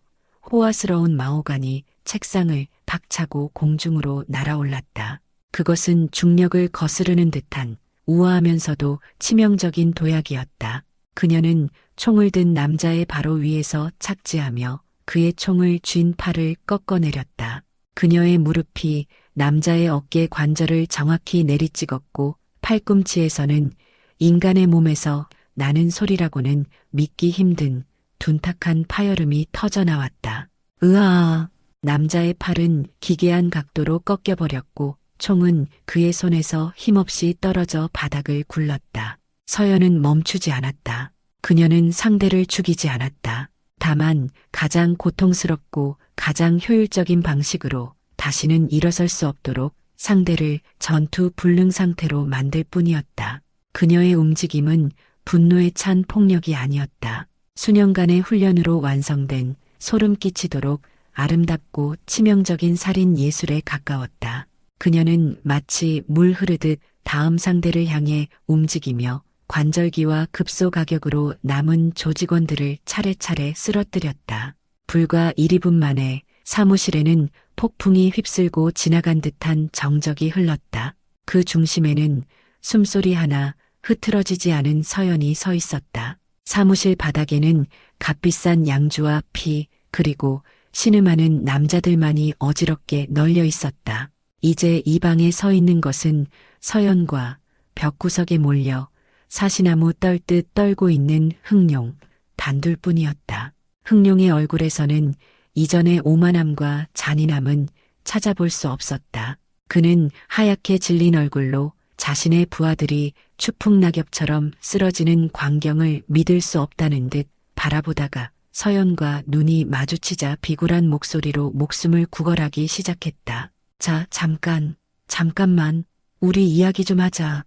호화스러운 마호가니 책상을 박차고 공중으로 날아올랐다. 그것은 중력을 거스르는 듯한 우아하면서도 치명적인 도약이었다. 그녀는 총을 든 남자의 바로 위에서 착지하며 그의 총을 쥔 팔을 꺾어내렸다. 그녀의 무릎이 남자의 어깨 관절을 정확히 내리찍었고 팔꿈치에서는 인간의 몸에서 나는 소리라고는 믿기 힘든 둔탁한 파열음이 터져나왔다. 으아! 남자의 팔은 기괴한 각도로 꺾여버렸고 총은 그의 손에서 힘없이 떨어져 바닥을 굴렀다. 서연은 멈추지 않았다. 그녀는 상대를 죽이지 않았다. 다만 가장 고통스럽고 가장 효율적인 방식으로 다시는 일어설 수 없도록 상대를 전투 불능 상태로 만들 뿐이었다. 그녀의 움직임은 분노에 찬 폭력이 아니었다. 수년간의 훈련으로 완성된 소름 끼치도록 아름답고 치명적인 살인 예술에 가까웠다. 그녀는 마치 물 흐르듯 다음 상대를 향해 움직이며 관절기와 급소가격으로 남은 조직원들을 차례차례 쓰러뜨렸다. 불과 1~2분 만에 사무실에는 폭풍이 휩쓸고 지나간 듯한 정적이 흘렀다. 그 중심에는 숨소리 하나 흐트러지지 않은 서연이 서 있었다. 사무실 바닥에는 값비싼 양주와 피, 그리고 신음하는 남자들만이 어지럽게 널려 있었다. 이제 이 방에 서 있는 것은 서연과 벽구석에 몰려 사시나무 떨듯 떨고 있는 흑룡 단둘뿐이었다. 흑룡의 얼굴에서는 이전의 오만함과 잔인함은 찾아볼 수 없었다. 그는 하얗게 질린 얼굴로 자신의 부하들이 추풍낙엽처럼 쓰러지는 광경을 믿을 수 없다는 듯 바라보다가 서연과 눈이 마주치자 비굴한 목소리로 목숨을 구걸하기 시작했다. 자, 잠깐만. 우리 이야기 좀 하자.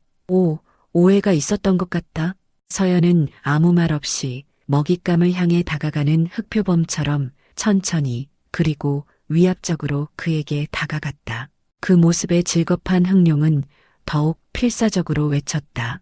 오해가 있었던 것 같다. 서연은 아무 말 없이 먹잇감을 향해 다가가는 흑표범처럼 천천히 그리고 위압적으로 그에게 다가갔다. 그 모습에 질겁한 흑룡은 더욱 필사적으로 외쳤다.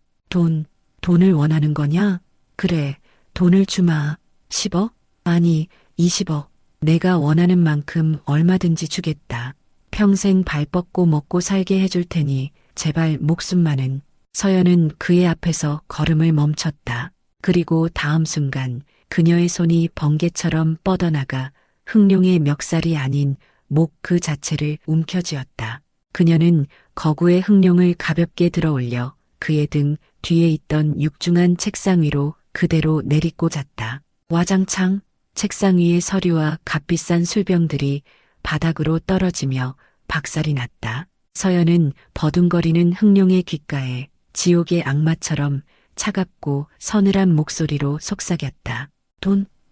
돈을 원하는 거냐? 그래, 돈을 주마. 10억? 아니, 20억. 내가 원하는 만큼 얼마든지 주겠다. 평생 발 뻗고 먹고 살게 해줄 테니 제발 목숨만은. 서연은 그의 앞에서 걸음을 멈췄다. 그리고 다음 순간 그녀의 손이 번개처럼 뻗어나가 흑룡의 멱살이 아닌 목 그 자체를 움켜쥐었다. 그녀는 거구의 흑룡을 가볍게 들어올려 그의 등 뒤에 있던 육중한 책상 위로 그대로 내리꽂았다. 와장창 책상 위의 서류와 값비싼 술병들이 바닥으로 떨어지며 박살이 났다. 서연은 버둥거리는 흑룡의 귓가에 지옥의 악마처럼 차갑고 서늘한 목소리로 속삭였다.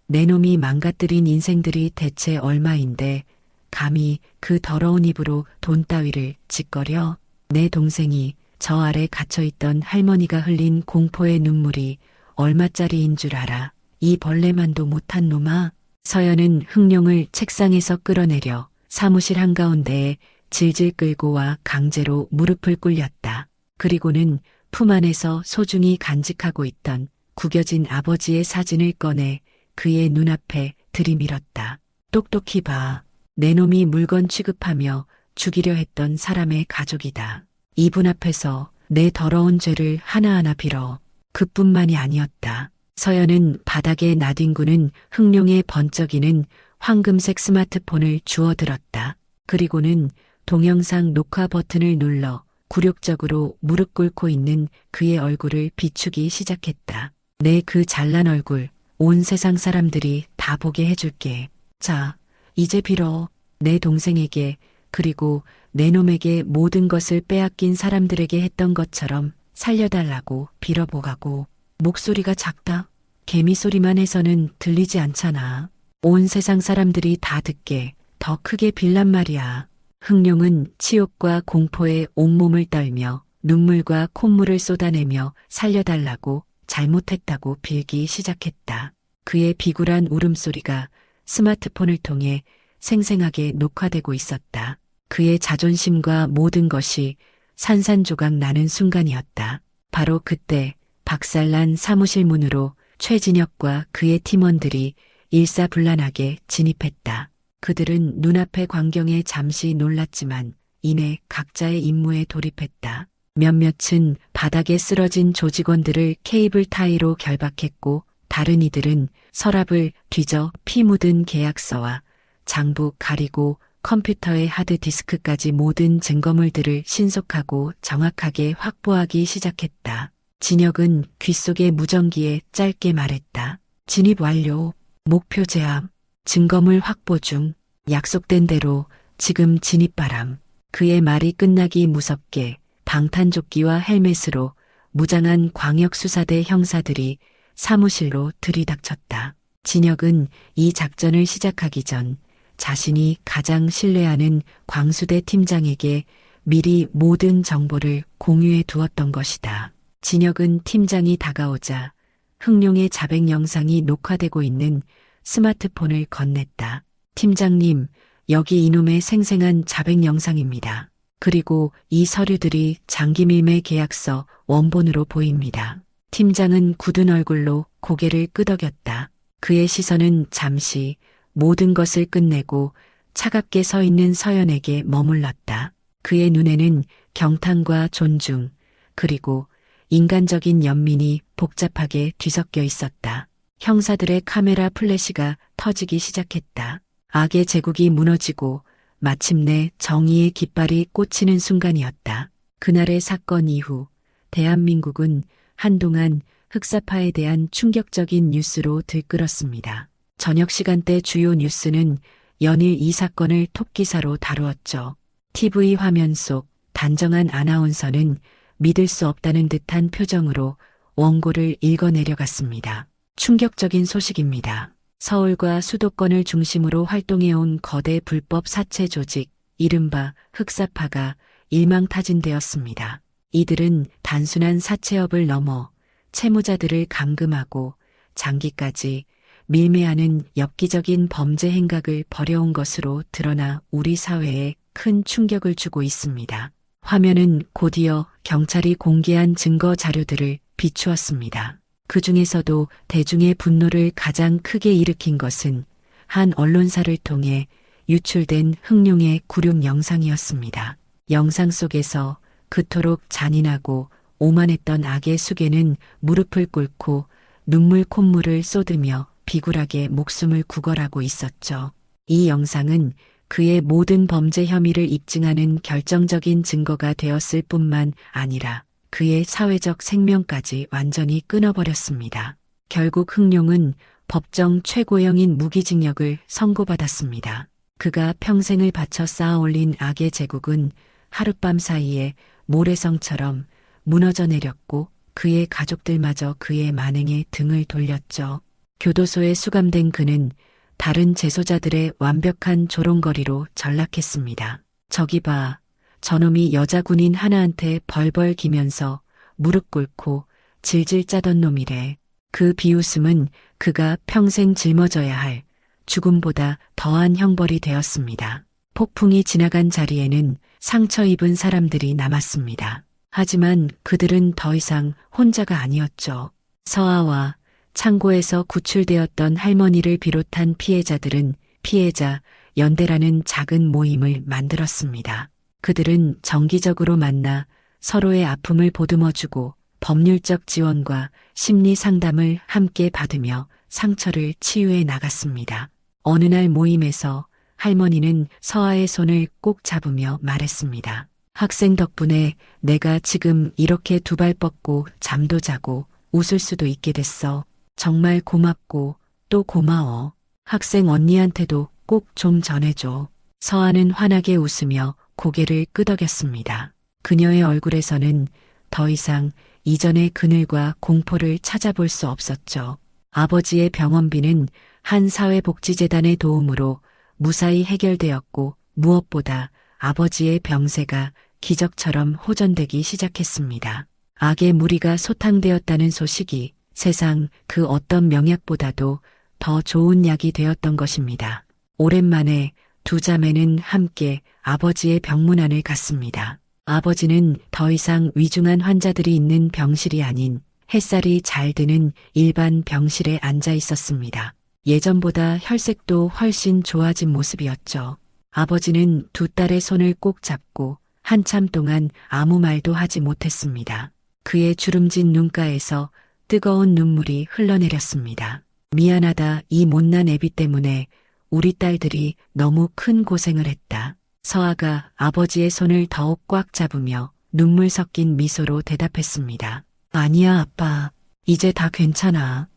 내 놈이 망가뜨린 인생들이 대체 얼마인데 감히 그 더러운 입으로 돈 따위를 짓거려. 내 동생이 저 아래 갇혀있던 할머니가 흘린 공포의 눈물이 얼마짜리인 줄 알아. 이 벌레만도 못한 놈아. 서연은 흑룡을 책상에서 끌어내려 사무실 한가운데에 질질 끌고 와 강제로 무릎을 꿇렸다. 그리고는 품 안에서 소중히 간직하고 있던 구겨진 아버지의 사진을 꺼내 그의 눈앞에 들이밀었다. 똑똑히 봐. 내 놈이 물건 취급하며 죽이려 했던 사람의 가족이다. 이분 앞에서 내 더러운 죄를 하나하나 빌어. 그뿐만이 아니었다. 서연은 바닥에 나뒹구는 흥룡의 번쩍이는 황금색 스마트폰을 주워들었다. 그리고는 동영상 녹화 버튼을 눌러 굴욕적으로 무릎 꿇고 있는 그의 얼굴을 비추기 시작했다. 내 그 잘난 얼굴, 온 세상 사람들이 다 보게 해줄게. 자, 이제 빌어. 내 동생에게, 그리고 내 놈에게 모든 것을 빼앗긴 사람들에게 했던 것처럼 살려달라고 빌어보가고. 목소리가 작다. 개미 소리만 해서는 들리지 않잖아. 온 세상 사람들이 다 듣게 더 크게 빌란 말이야. 흥룡은 치욕과 공포에 온몸을 떨며 눈물과 콧물을 쏟아내며 살려달라고 잘못했다고 빌기 시작했다. 그의 비굴한 울음소리가 스마트폰을 통해 생생하게 녹화되고 있었다. 그의 자존심과 모든 것이 산산조각 나는 순간이었다. 바로 그때 박살난 사무실 문으로 최진혁과 그의 팀원들이 일사불란하게 진입했다. 그들은 눈앞의 광경에 잠시 놀랐지만 이내 각자의 임무에 돌입했다. 몇몇은 바닥에 쓰러진 조직원들을 케이블 타이로 결박했고 다른 이들은 서랍을 뒤져 피 묻은 계약서와 장부 가리고 컴퓨터의 하드디스크까지 모든 증거물들을 신속하고 정확하게 확보하기 시작했다. 진혁은 귓속의 무전기에 짧게 말했다. 진입 완료. 목표 제압. 증거물 확보 중. 약속된 대로 지금 진입 바람. 그의 말이 끝나기 무섭게 방탄조끼와 헬멧으로 무장한 광역수사대 형사들이 사무실로 들이닥쳤다. 진혁은 이 작전을 시작하기 전 자신이 가장 신뢰하는 광수대 팀장에게 미리 모든 정보를 공유해 두었던 것이다. 진혁은 팀장이 다가오자 흥룡의 자백 영상이 녹화되고 있는 스마트폰을 건넸다. 팀장님, 여기 이놈의 생생한 자백 영상입니다. 그리고 이 서류들이 장기밀매 계약서 원본으로 보입니다. 팀장은 굳은 얼굴로 고개를 끄덕였다. 그의 시선은 잠시 모든 것을 끝내고 차갑게 서 있는 서연에게 머물렀다. 그의 눈에는 경탄과 존중, 그리고 인간적인 연민이 복잡하게 뒤섞여 있었다. 형사들의 카메라 플래시가 터지기 시작했다. 악의 제국이 무너지고 마침내 정의의 깃발이 꽂히는 순간이었다. 그날의 사건 이후 대한민국은 한동안 흑사파에 대한 충격적인 뉴스로 들끓었습니다. 저녁 시간대 주요 뉴스는 연일 이 사건을 톱기사로 다루었죠. TV 화면 속 단정한 아나운서는 믿을 수 없다는 듯한 표정으로 원고를 읽어내려갔습니다. 충격적인 소식입니다. 서울과 수도권을 중심으로 활동해온 거대 불법 사채 조직, 이른바 흑사파가 일망타진되었습니다. 이들은 단순한 사채업을 넘어 채무자들을 감금하고 장기까지 밀매하는 엽기적인 범죄 행각을 벌여온 것으로 드러나 우리 사회에 큰 충격을 주고 있습니다. 화면은 곧이어 경찰이 공개한 증거 자료들을 비추었습니다. 그 중에서도 대중의 분노를 가장 크게 일으킨 것은 한 언론사를 통해 유출된 흥룡의 굴욕 영상이었습니다. 영상 속에서 그토록 잔인하고 오만했던 악의 수괴는 무릎을 꿇고 눈물 콧물을 쏟으며 비굴하게 목숨을 구걸하고 있었죠. 이 영상은 그의 모든 범죄 혐의를 입증하는 결정적인 증거가 되었을 뿐만 아니라 그의 사회적 생명까지 완전히 끊어버렸습니다. 결국 흥룡은 법정 최고형인 무기징역을 선고받았습니다. 그가 평생을 바쳐 쌓아올린 악의 제국은 하룻밤 사이에 모래성처럼 무너져 내렸고 그의 가족들마저 그의 만행에 등을 돌렸죠. 교도소에 수감된 그는 다른 재소자들의 완벽한 조롱거리로 전락했습니다. 저기 봐, 저놈이 여자 군인 하나한테 벌벌 기면서 무릎 꿇고 질질 짜던 놈이래. 그 비웃음은 그가 평생 짊어져야 할 죽음보다 더한 형벌이 되었습니다. 폭풍이 지나간 자리에는 상처 입은 사람들이 남았습니다. 하지만 그들은 더 이상 혼자가 아니었죠. 서아와 창고에서 구출되었던 할머니를 비롯한 피해자들은 피해자 연대라는 작은 모임을 만들었습니다. 그들은 정기적으로 만나 서로의 아픔을 보듬어주고 법률적 지원과 심리 상담을 함께 받으며 상처를 치유해 나갔습니다. 어느 날 모임에서 할머니는 서아의 손을 꼭 잡으며 말했습니다. 학생 덕분에 내가 지금 이렇게 두 발 뻗고 잠도 자고 웃을 수도 있게 됐어. 정말 고맙고 또 고마워. 학생 언니한테도 꼭 좀 전해줘. 서아는 환하게 웃으며 고개를 끄덕였습니다. 그녀의 얼굴에서는 더 이상 이전의 그늘과 공포를 찾아볼 수 없었죠. 아버지의 병원비는 한 사회복지재단의 도움으로 무사히 해결되었고 무엇보다 아버지의 병세가 기적처럼 호전되기 시작했습니다. 악의 무리가 소탕되었다는 소식이 세상 그 어떤 명약보다도 더 좋은 약이 되었던 것입니다. 오랜만에 두 자매는 함께 아버지의 병문안을 갔습니다. 아버지는 더 이상 위중한 환자들이 있는 병실이 아닌 햇살이 잘 드는 일반 병실에 앉아 있었습니다. 예전보다 혈색도 훨씬 좋아진 모습이었죠. 아버지는 두 딸의 손을 꼭 잡고 한참 동안 아무 말도 하지 못했습니다. 그의 주름진 눈가에서 뜨거운 눈물이 흘러내렸습니다. 미안하다, 이 못난 애비 때문에 우리 딸들이 너무 큰 고생을 했다. 서아가 아버지의 손을 더욱 꽉 잡으며 눈물 섞인 미소로 대답했습니다. 아니야, 아빠. 이제 다 괜찮아.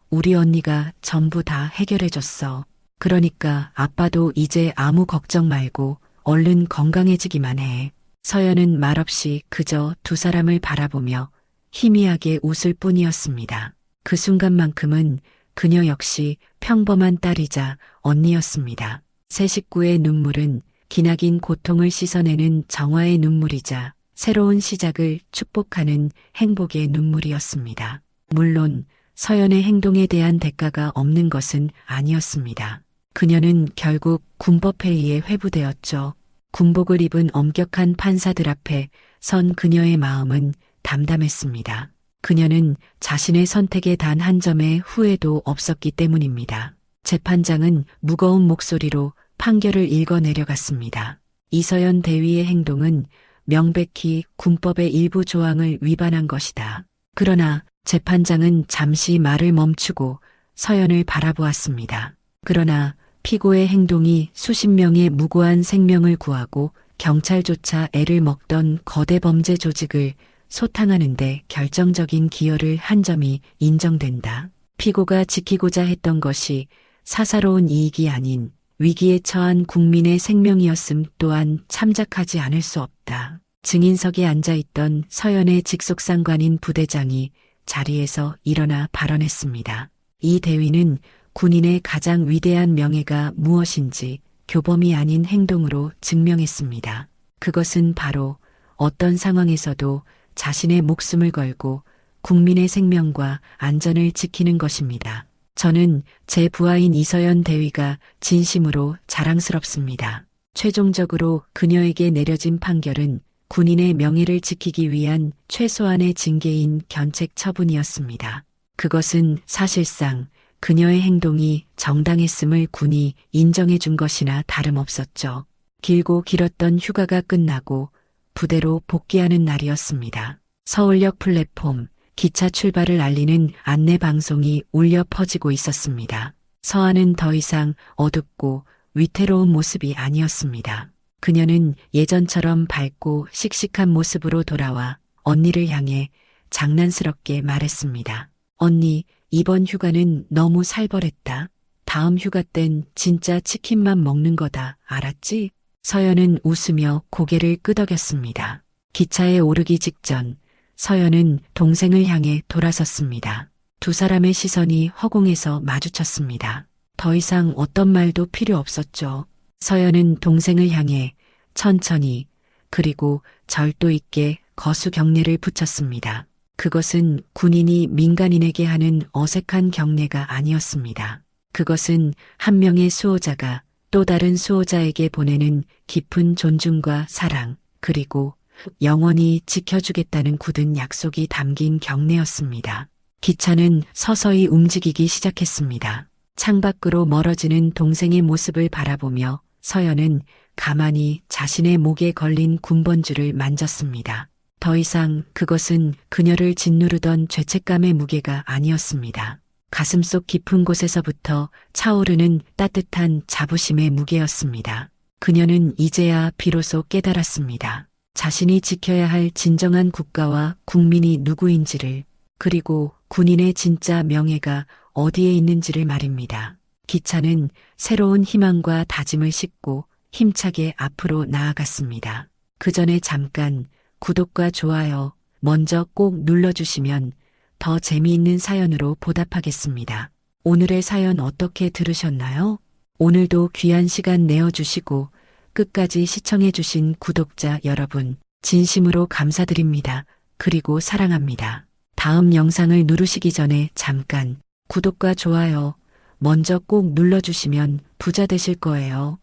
우리 언니가 전부 다 해결해줬어. 그러니까 아빠도 이제 아무 걱정 말고 얼른 건강해지기만 해. 서연은 말없이 그저 두 사람을 바라보며 희미하게 웃을 뿐이었습니다. 그 순간만큼은 그녀 역시 평범한 딸이자 언니였습니다. 세 식구의 눈물은 기나긴 고통을 씻어내는 정화의 눈물이자 새로운 시작을 축복하는 행복의 눈물이었습니다. 물론 서연의 행동에 대한 대가가 없는 것은 아니었습니다. 그녀는 결국 군법에 의해 회부되었죠. 군복을 입은 엄격한 판사들 앞에 선 그녀의 마음은 담담했습니다. 그녀는 자신의 선택에 단 한 점의 후회도 없었기 때문입니다. 재판장은 무거운 목소리로 판결을 읽어 내려갔습니다. 이서연 대위의 행동은 명백히 군법의 일부 조항을 위반한 것이다. 그러나 재판장은 잠시 말을 멈추고 서연을 바라보았습니다. 그러나 피고의 행동이 수십 명의 무고한 생명을 구하고 경찰조차 애를 먹던 거대 범죄 조직을 소탕하는 데 결정적인 기여를 한 점이 인정된다. 피고가 지키고자 했던 것이 사사로운 이익이 아닌 위기에 처한 국민의 생명이었음 또한 참작하지 않을 수 없다. 증인석에 앉아있던 서연의 직속상관인 부대장이 자리에서 일어나 발언했습니다. 이 대위는 군인의 가장 위대한 명예가 무엇인지 교범이 아닌 행동으로 증명했습니다. 그것은 바로 어떤 상황에서도 자신의 목숨을 걸고 국민의 생명과 안전을 지키는 것입니다. 저는 제 부하인 이서연 대위가 진심으로 자랑스럽습니다. 최종적으로 그녀에게 내려진 판결은 군인의 명예를 지키기 위한 최소한의 징계인 견책 처분이었습니다. 그것은 사실상 그녀의 행동이 정당했음을 군이 인정해 준 것이나 다름없었죠. 길고 길었던 휴가가 끝나고 부대로 복귀하는 날이었습니다. 서울역 플랫폼, 기차 출발을 알리는 안내 방송이 울려 퍼지고 있었습니다. 서아는 더 이상 어둡고 위태로운 모습이 아니었습니다. 그녀는 예전처럼 밝고 씩씩한 모습으로 돌아와 언니를 향해 장난스럽게 말했습니다. 언니, 이번 휴가는 너무 살벌했다. 다음 휴가 땐 진짜 치킨만 먹는 거다. 알았지? 서연은 웃으며 고개를 끄덕였습니다. 기차에 오르기 직전 서연은 동생을 향해 돌아섰습니다. 두 사람의 시선이 허공에서 마주쳤습니다. 더 이상 어떤 말도 필요 없었죠. 서연은 동생을 향해 천천히 그리고 절도 있게 거수 경례를 붙였습니다. 그것은 군인이 민간인에게 하는 어색한 경례가 아니었습니다. 그것은 한 명의 수호자가 또 다른 수호자에게 보내는 깊은 존중과 사랑, 그리고 영원히 지켜주겠다는 굳은 약속이 담긴 경례였습니다. 기차는 서서히 움직이기 시작했습니다. 창밖으로 멀어지는 동생의 모습을 바라보며 서연은 가만히 자신의 목에 걸린 군번줄을 만졌습니다. 더 이상 그것은 그녀를 짓누르던 죄책감의 무게가 아니었습니다. 가슴속 깊은 곳에서부터 차오르는 따뜻한 자부심의 무게였습니다. 그녀는 이제야 비로소 깨달았습니다. 자신이 지켜야 할 진정한 국가와 국민이 누구인지를, 그리고 군인의 진짜 명예가 어디에 있는지를 말입니다. 기차는 새로운 희망과 다짐을 싣고 힘차게 앞으로 나아갔습니다. 그 전에 잠깐 구독과 좋아요 먼저 꼭 눌러주시면 더 재미있는 사연으로 보답하겠습니다. 오늘의 사연 어떻게 들으셨나요? 오늘도 귀한 시간 내어주시고 끝까지 시청해주신 구독자 여러분, 진심으로 감사드립니다. 그리고 사랑합니다. 다음 영상을 누르시기 전에 잠깐 구독과 좋아요 먼저 꼭 눌러주시면 부자 되실 거예요.